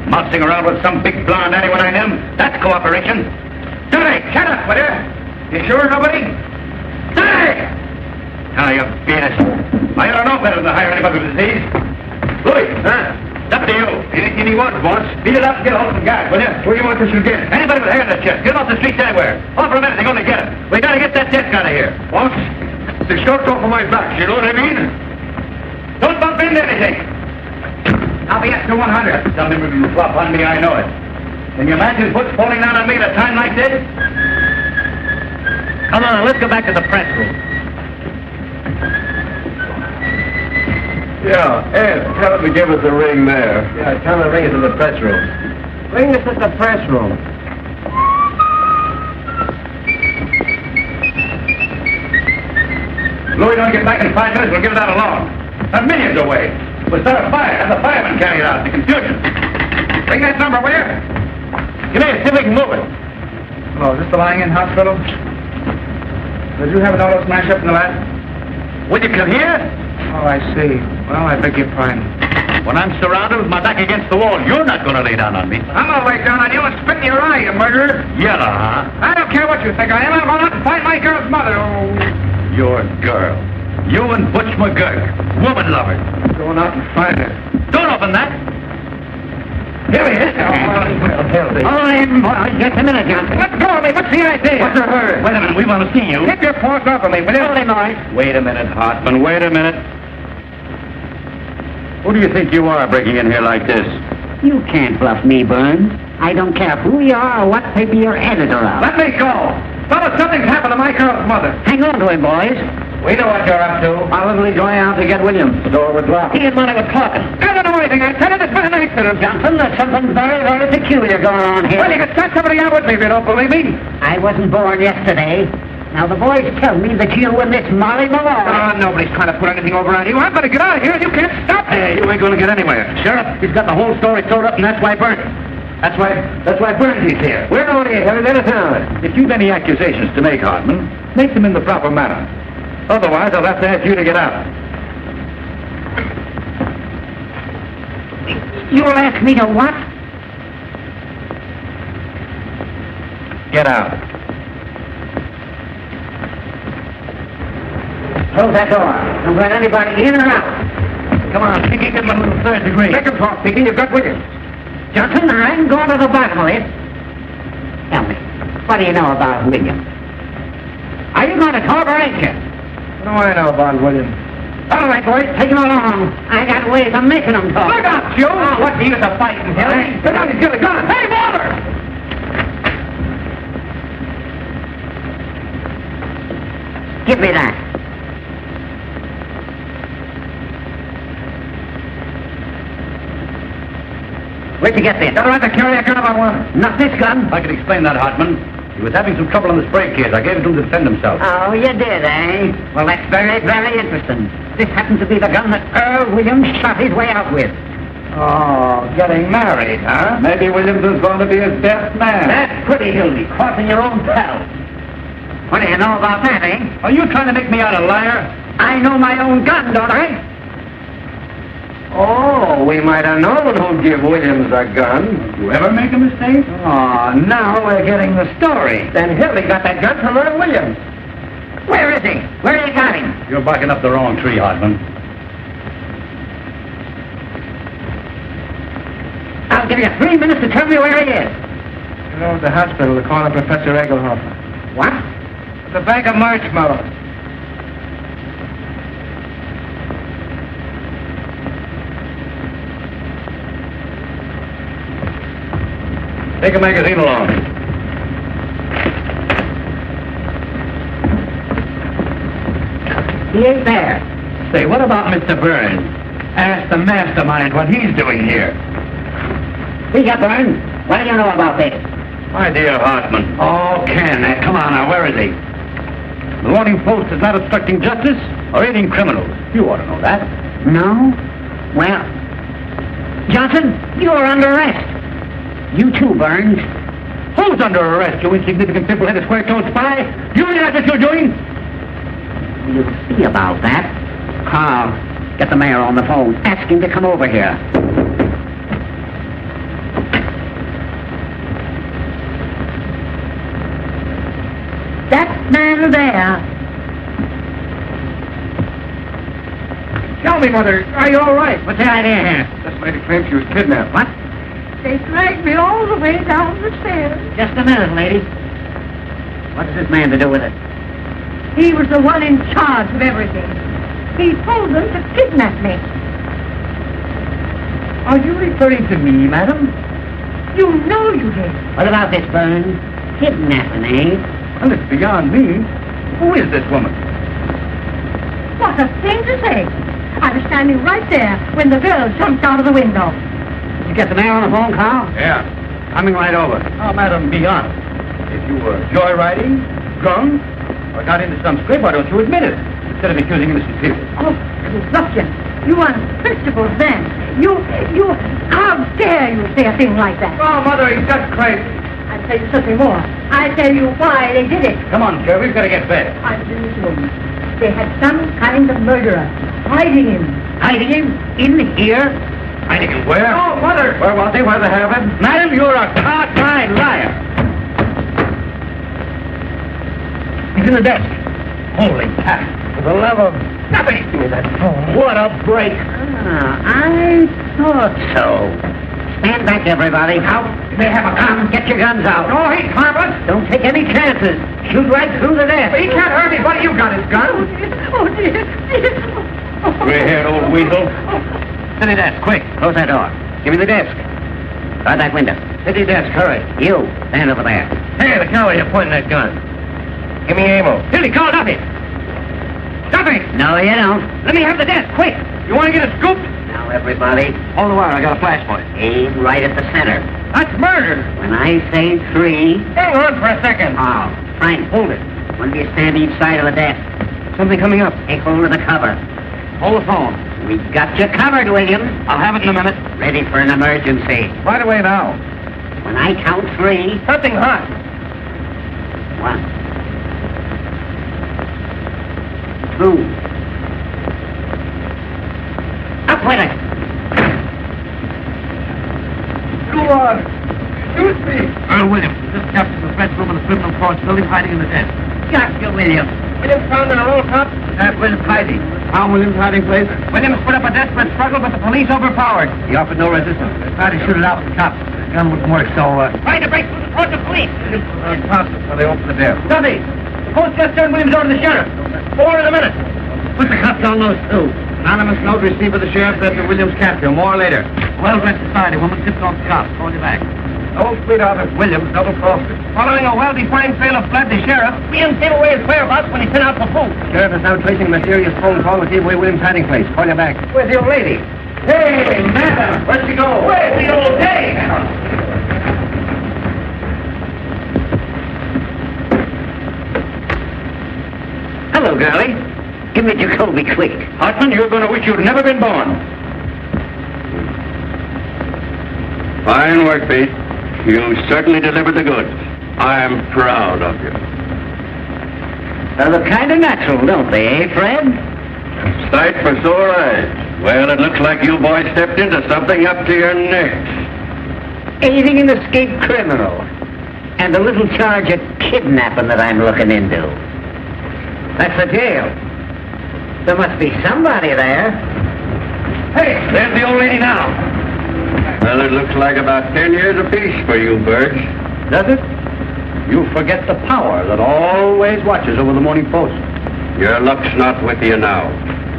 Mousing around with some big blonde anyone I know. That's cooperation. Dirty, shut up, will you? You sure nobody? Dirty! Now, you beat us. I ought to know better than to hire anybody with disease. Louis, huh? It's up to you. Anything he wants, boss. Beat it up and get a hold of some guys, will you? Where do you want this to get? Anybody with hair in their chest. Get him off the streets anywhere. Offer him anything, only get it. We gotta get that desk out of here. Boss, the short's off of my back, you know what I mean? Don't bump into anything. I'll be up to 100. Tell me when you flop on me, I know it. Can you imagine foot's falling down on me at a time like this? Come on, let's go back to the press room. Yeah, Ed, tell him to give us a ring there. Yeah, tell him to ring us in the press room. Ring us at the press room. Louis, don't get back in 5 minutes, we'll give it out alone. There are millions away. We'll start a fire, have the firemen carry it out. The confusion. Ring that number, will you? Come here, see if we can move it. Hello, is this the lying-in hospital? Did you have an auto smash up in the lab? Will you come here? Oh, I see. Well, I beg your pardon. When I'm surrounded with my back against the wall, you're not going to lay down on me. I'm gonna lay down on you and spit in your eye, you murderer. Yellow, huh? I don't care what you think I am. I'm going out and find my girl's mother. Oh. Your girl. You and Butch McGurk. Woman lover. Going out and find her. Don't open that. Here he is. Oh, just a minute, Johnson. Let go of me. What's the idea? What's the hurry? Wait a minute, we want to see you. Keep your paws off of me, will you? Hold him, boys. Wait a minute, Hartman, wait a minute. Who do you think you are breaking in here like this? You can't bluff me, Burns. I don't care who you are or what paper you're editor of. Let me go. Fellas, something's happened to my girl's mother. Hang on to him, boys. We know what you're up to. Probably going out to get Williams. The door was locked. He and Monty were talking. I don't know anything. I tell you, there's been an accident. Johnson, there's something very, very peculiar going on here. Well, you can start somebody out with me if you don't believe me. I wasn't born yesterday. Now, the boys tell me that you and this Molly Malone... Oh, nobody's trying to put anything over on you. I'm going to get out of here, and you can't stop me. Hey, you ain't going to get anywhere. Sheriff, he's got the whole story sewed up, and that's why Burns. That's why Burns is here. We're going to have it in town. If you've any accusations to make, Hartman, make them in the proper manner. Otherwise, I'll have to ask you to get out. You'll ask me to what? Get out. Close that door. Don't let anybody in or out. Come on, Pinky, give him a little third degree. Make him talk, Pinky. You've got Williams. Johnson, I'm going to the bottom of this. Tell me, what do you know about Williams? Are you going to talk or ain't you? What do I know about Williams? All right, boys, take him along. I got ways of making them talk. Look out, Joe! Oh, what's the use of fighting, Hilly? Sit down, he's got a gun. Hey, Walter! Give me that. Where'd you get this? Got a right to carry a gun if I want it. Not this gun. I can explain that, Hartman. He was having some trouble in the spray case. I gave it to him to defend himself. Oh, you did, eh? Well, that's very, very interesting. This happens to be the gun that Earl Williams shot his way out with. Oh, getting married, huh? Maybe Williams is going to be his best man. That's pretty, Hildy, crossing your own pal. What do you know about that, eh? Are you trying to make me out a liar? I know my own gun, don't I? Oh, we might have known who'd give Williams a gun. You ever make a mistake? Oh, now we're getting the story. Then Hildy got that gun from Earl Williams. Where is he? Where you got him? You're barking up the wrong tree, Hartman. I'll give you 3 minutes to tell me where he is. You know, at the hospital, they're calling Professor Adolphe. What? The bag of marshmallows. Take a magazine along. He ain't there. Say, what about Mr. Burns? Ask the mastermind what he's doing here. He's up, Burns. What do you know about this? My dear Hartman. Oh, Ken, come on now, where is he? The Morning Post is not obstructing justice or aiding criminals. You ought to know that. No? Well, Johnson, you're under arrest. You too, Burns. Who's under arrest, you insignificant pimple-headed square-toed spy? You realize what you're doing? We'll see about that. Carl, get the mayor on the phone. Ask him to come over here. That man there. Tell me, Mother, are you all right? What's the idea here? This lady claims she was kidnapped. What? They dragged me all the way down the stairs. Just a minute, lady. What has this man to do with it? He was the one in charge of everything. He told them to kidnap me. Are you referring to me, madam? You know you did. What about this, Burns? Kidnapping, eh? Well, it's beyond me. Who is this woman? What a thing to say. I was standing right there when the girl jumped out of the window. Did you get the mayor on the phone, Carl? Yeah, coming right over. Oh, madam, be honest. If you were joyriding, drunk, or got into some scrape, why don't you admit it? Instead of accusing innocent people. Oh, you ruffian. You unprincipled man. How dare you say a thing like that? Oh, Mother, he's just crazy. I'll tell you something more. I'll tell you why they did it. Come on, Joe, we've got to get bed. I didn't know. They had some kind of murderer hiding him. Hiding him? In here? Hiding him where? Oh, Mother! Where was he? Where they have him? Madam, you're a cockeyed liar. He's in the desk. Holy cat. For the love of nothing. Give me that phone. What a break. I thought so. Stand back, everybody. Out. They have a gun. Get your guns out. Oh, he's harmless. Don't take any chances. Shoot right through the desk. He can't hurt me. What do you got, his gun? Oh, dear. Gray-haired old weasel. City desk, quick. Close that door. Give me the desk. Try that window. City desk, hurry. You, stand over there. Hey, the coward, you're pointing that gun. Give me ammo. Hilly, call Duffy. Duffy! No, you don't. Let me have the desk, quick. You want to get a scoop? Now, everybody, Hold the wire, I got a flash point. aim right at the center. That's murder. When I say 3... Hang on for a second. Oh, Frank, hold it. One of you stand each side of the desk. Something coming up. Take hold of the cover. Hold the phone. We got you covered, William. I'll have it in a minute. Ready for an emergency. Right away now. When I count 3... Something hot. 1... 2... Up with it! Go on. Shoot me. Earl Williams, this captain of the French room in the criminal court building hiding in the desk. Got you, William. Williams found in a roll top. Where's hiding? Found Williams' hiding place? Williams put up a desperate struggle, but the police overpowered. He offered no resistance. They tried to shoot it out with the cops. The gun wouldn't work, so, Trying to break through the court of police. so they opened the door. Duffy, the post just turned Williams over to the sheriff. 4 in a minute. Put the cops on those two. Anonymous note received by the sheriff after Williams' capture. More later. Well-dressed society woman tipped off the cops. Call you back. Old sweetheart of Williams double-crossed it. Following a well-defined trail of blood, the sheriff, Williams gave away his whereabouts when he sent out for food. Sheriff is now tracing a mysterious phone call that gave away Williams' hiding place. Call you back. Where's the old lady? Hey, madam! Where'd she go? Where's the old dame? Hello, girlie. Give me Jacoby quick. Hartman, you're going to wish you'd never been born. Fine work, Pete. You certainly delivered the goods. I'm proud of you. They look kind of natural, don't they, eh, Fred? Sight for sore eyes. Well, it looks like you boys stepped into something up to your necks. Aiding an escaped criminal. And a little charge of kidnapping that I'm looking into. That's the jail. There must be somebody there. Hey, there's the old lady now. Well, it looks like about 10 years apiece for you, Birch. Does it? You forget the power that always watches over the Morning Post. Your luck's not with you now.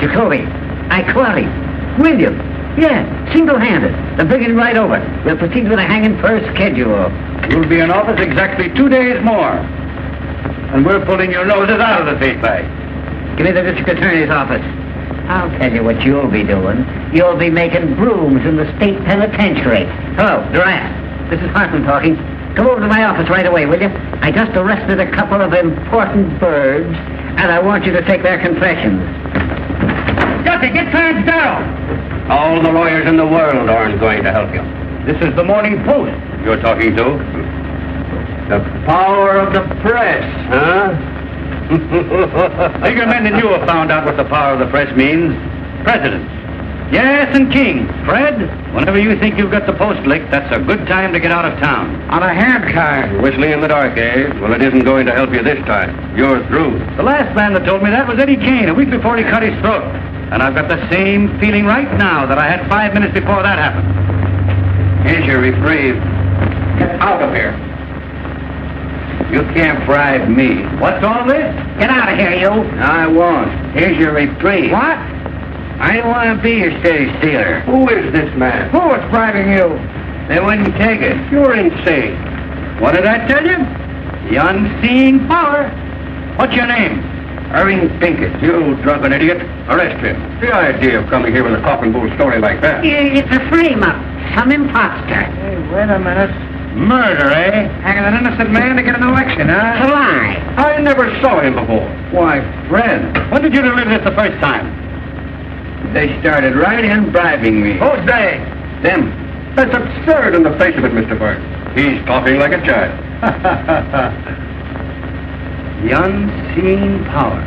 Jacoby, I caught him. William. Yeah, single-handed. I'm bringing him right over. We'll proceed with a hanging per schedule. You'll be in office exactly 2 days more. And we're pulling your noses out of the tape bag. Give me the district attorney's office. I'll tell you what you'll be doing. You'll be making brooms in the state penitentiary. Hello, Durant. This is Horton talking. Come over to my office right away, will you? I just arrested a couple of important birds, and I want you to take their confessions. Justy, get Clarence Darrow! All the lawyers in the world aren't going to help you. This is the Morning Post. You're talking to? The power of the press, huh? Bigger men than you have found out what the power of the press means. Presidents. Yes, and kings. Fred, whenever you think you've got the post licked, that's a good time to get out of town. On a handcar. Whistling in the dark, eh? Well, it isn't going to help you this time. You're through. The last man that told me that was Eddie Kane a week before he cut his throat. And I've got the same feeling right now that I had 5 minutes before that happened. Here's your reprieve. Get out of here. You can't bribe me. What's all this? Get out of here, you. I won't. Here's your reprieve. What? I don't want to be your steady stealer. Who is this man? Who was bribing you? They wouldn't take it. You're insane. What did I tell you? The unseen power. What's your name? Irving Pinkett. You drunken idiot. Arrest him. The idea of coming here with a coffin bull story like that. It's a frame-up. Some imposter. Hey, wait a minute. Murder, eh? Hanging an innocent man to get an election, It's a huh? lie. I never saw him before. Why, Fred, When did you deliver this the first time? they started right in bribing me. Who's they? Them. That's absurd in the face of it, Mr. Burns. He's talking like a child. The unseen power.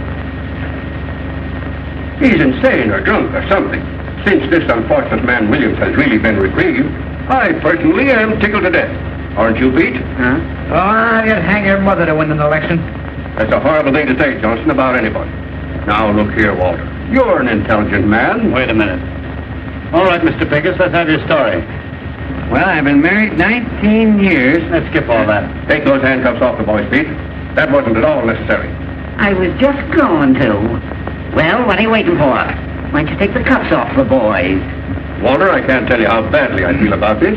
He's insane or drunk or something. Since this unfortunate man Williams has really been reprieved, I personally am tickled to death. Aren't you, Pete? Huh? Oh, you'd hang your mother to win an election. That's a horrible thing to say, Johnson, about anybody. Now, look here, Walter. You're an intelligent man. Wait a minute. All right, Mr. Pincus, let's have your story. Well, I've been married 19 years. Let's skip all that. Take those handcuffs off the boys, Pete. That wasn't at all necessary. I was just going to. Well, what are you waiting for? Why don't you take the cuffs off the boys? Walter, I can't tell you how badly I feel about this.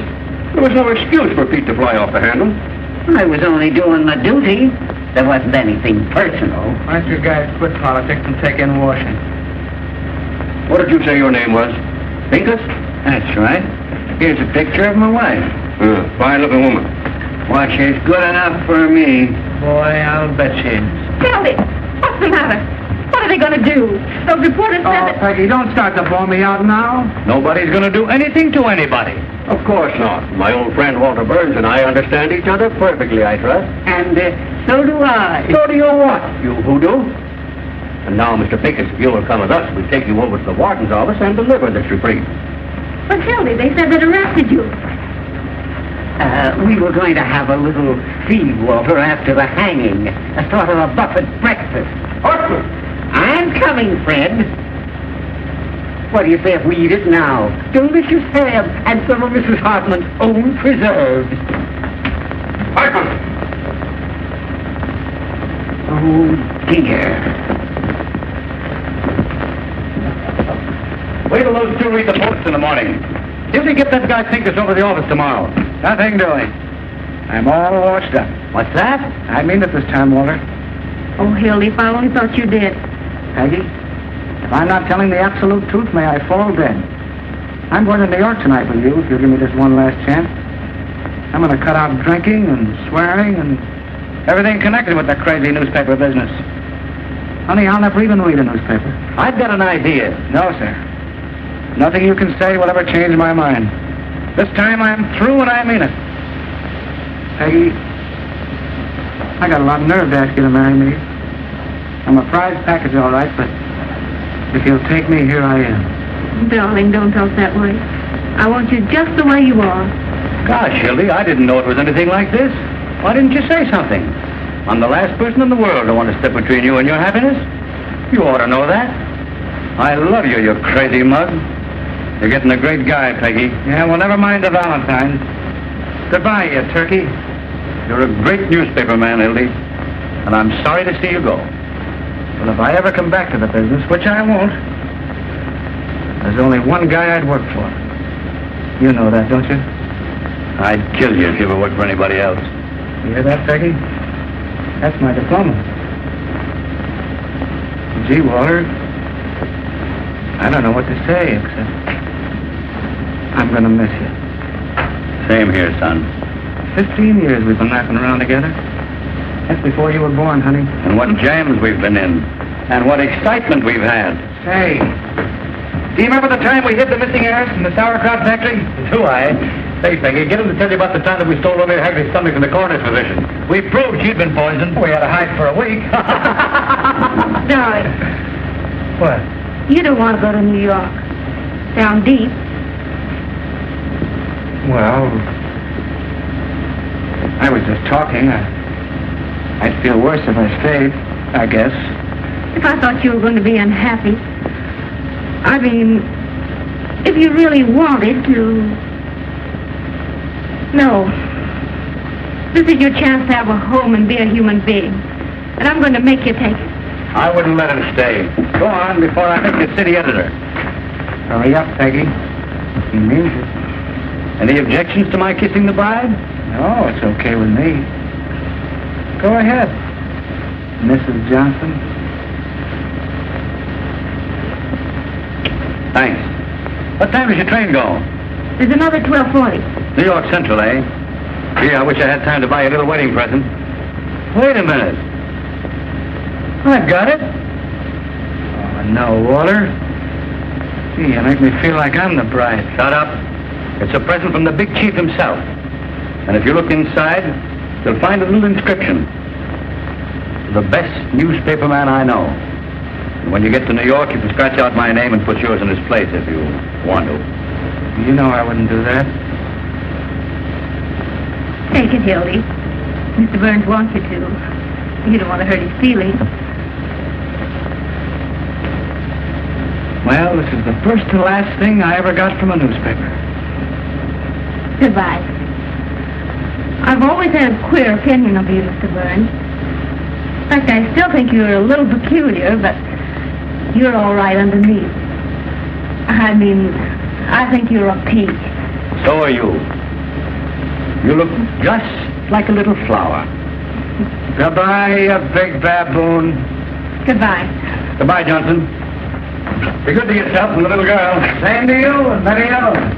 There was no excuse for Pete to fly off the handle. I was only doing my duty. There wasn't anything personal. Why don't you guys quit politics and take in washing? What did you say your name was? Pincus? That's right. Here's a picture of my wife. Fine-looking woman. Why, she's good enough for me. Boy, I'll bet she is. Kelly, what's the matter? What are they going to do? Those reporters said Oh, that... Peggy, don't start to blow me out now. Nobody's going to do anything to anybody. Of course not. My old friend Walter Burns and I understand each other perfectly, I trust. And so do I. So do you what, you hoodoo? And now, Mr. Pincus, if you will come with us, we'll take you over to the warden's office and deliver this reprieve. But Hildy, they said they'd arrested you. We were going to have a little feed, Walter, after the hanging. A sort of a buffet breakfast. Horton! I'm coming, Fred. What do you say if we eat it now? Delicious ham and some of Mrs. Hartman's own preserves. Horton! Oh, dear. Wait till those two read the Post in the morning. If they get that guy Pincus over to the office tomorrow. Nothing doing. I'm all washed up. What's that? I mean it this time, Walter. Oh, Hildy, if I only thought you did. Peggy, if I'm not telling the absolute truth, may I fall dead. I'm going to New York tonight with you, if you'll give me this one last chance. I'm going to cut out drinking and swearing and everything connected with that crazy newspaper business. Honey, I'll never even read a newspaper. I've got an idea. No, sir. Nothing you can say will ever change my mind. This time I'm through and I mean it. Peggy, I got a lot of nerve to ask you to marry me. I'm a prize package, all right, but if you'll take me, here I am. Darling, don't talk that way. I want you just the way you are. Gosh, Hildy, I didn't know it was anything like this. Why didn't you say something? I'm the last person in the world to want to step between you and your happiness. You ought to know that. I love you, you crazy mug. You're getting a great guy, Peggy. Yeah, well, never mind the Valentines. Goodbye, you turkey. You're a great newspaper man, Hildy. And I'm sorry to see you go. Well, if I ever come back to the business, which I won't, there's only one guy I'd work for. You know that, don't you? I'd kill you if you ever worked for anybody else. You hear that, Peggy? That's my diploma. Gee, Walter, I don't know what to say, except I'm going to miss you. Same here, son. 15 years we've been laughing around together. That's before you were born, honey. And what jams we've been in. And what excitement we've had. Say, do you remember the time we hid the missing heirs from the sauerkraut factory? Do I? Say, Peggy, get him to tell you about the time that we stole Olivia Hagley's stomach from the coroner's physician. We proved she'd been poisoned. We had to hide for a week. Darling, What? you don't want to go to New York. Down deep. Well, I was just talking. I'd feel worse if I stayed, I guess. If I thought you were going to be unhappy. I mean, if you really wanted to... No. This is your chance to have a home and be a human being. And I'm going to make you take it. I wouldn't let him stay. Go on before I make you city editor. Hurry up, Peggy. He means it. Any objections to my kissing the bride? No, it's okay with me. Go ahead, Mrs. Johnson. Thanks. What time does your train go? There's another 12:40. New York Central, eh? Gee, I wish I had time to buy you a little wedding present. Wait a minute. I've got it. Oh, no, Walter. Gee, you make me feel like I'm the bride. Shut up. It's a present from the big chief himself. And if you look inside, you'll find a little inscription. The best newspaperman I know. And when you get to New York, you can scratch out my name and put yours in his place if you want to. You know I wouldn't do that. Take it, Hildy. Mr. Burns wants you to. You don't want to hurt his feelings. Well, this is the first and last thing I ever got from a newspaper. Goodbye. I've always had a queer opinion of you, Mr. Burns. In fact, I still think you're a little peculiar, but you're all right underneath. I mean, I think you're a peach. So are you. You look just like a little flower. Goodbye, you big baboon. Goodbye. Goodbye, Johnson. Be good to yourself and the little girl. Same to you and many others.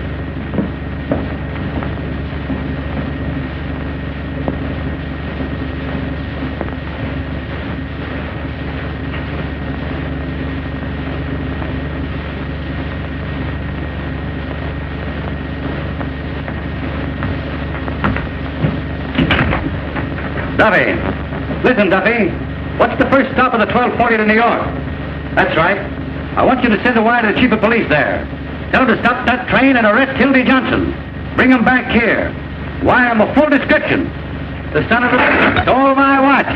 Duffy. Listen, Duffy. What's the first stop of the 12:40 to New York? That's right. I want you to send a wire to the chief of police there. Tell him to stop that train and arrest Hildy Johnson. Bring him back here. Wire him a full description. The son of a... Stole my watch.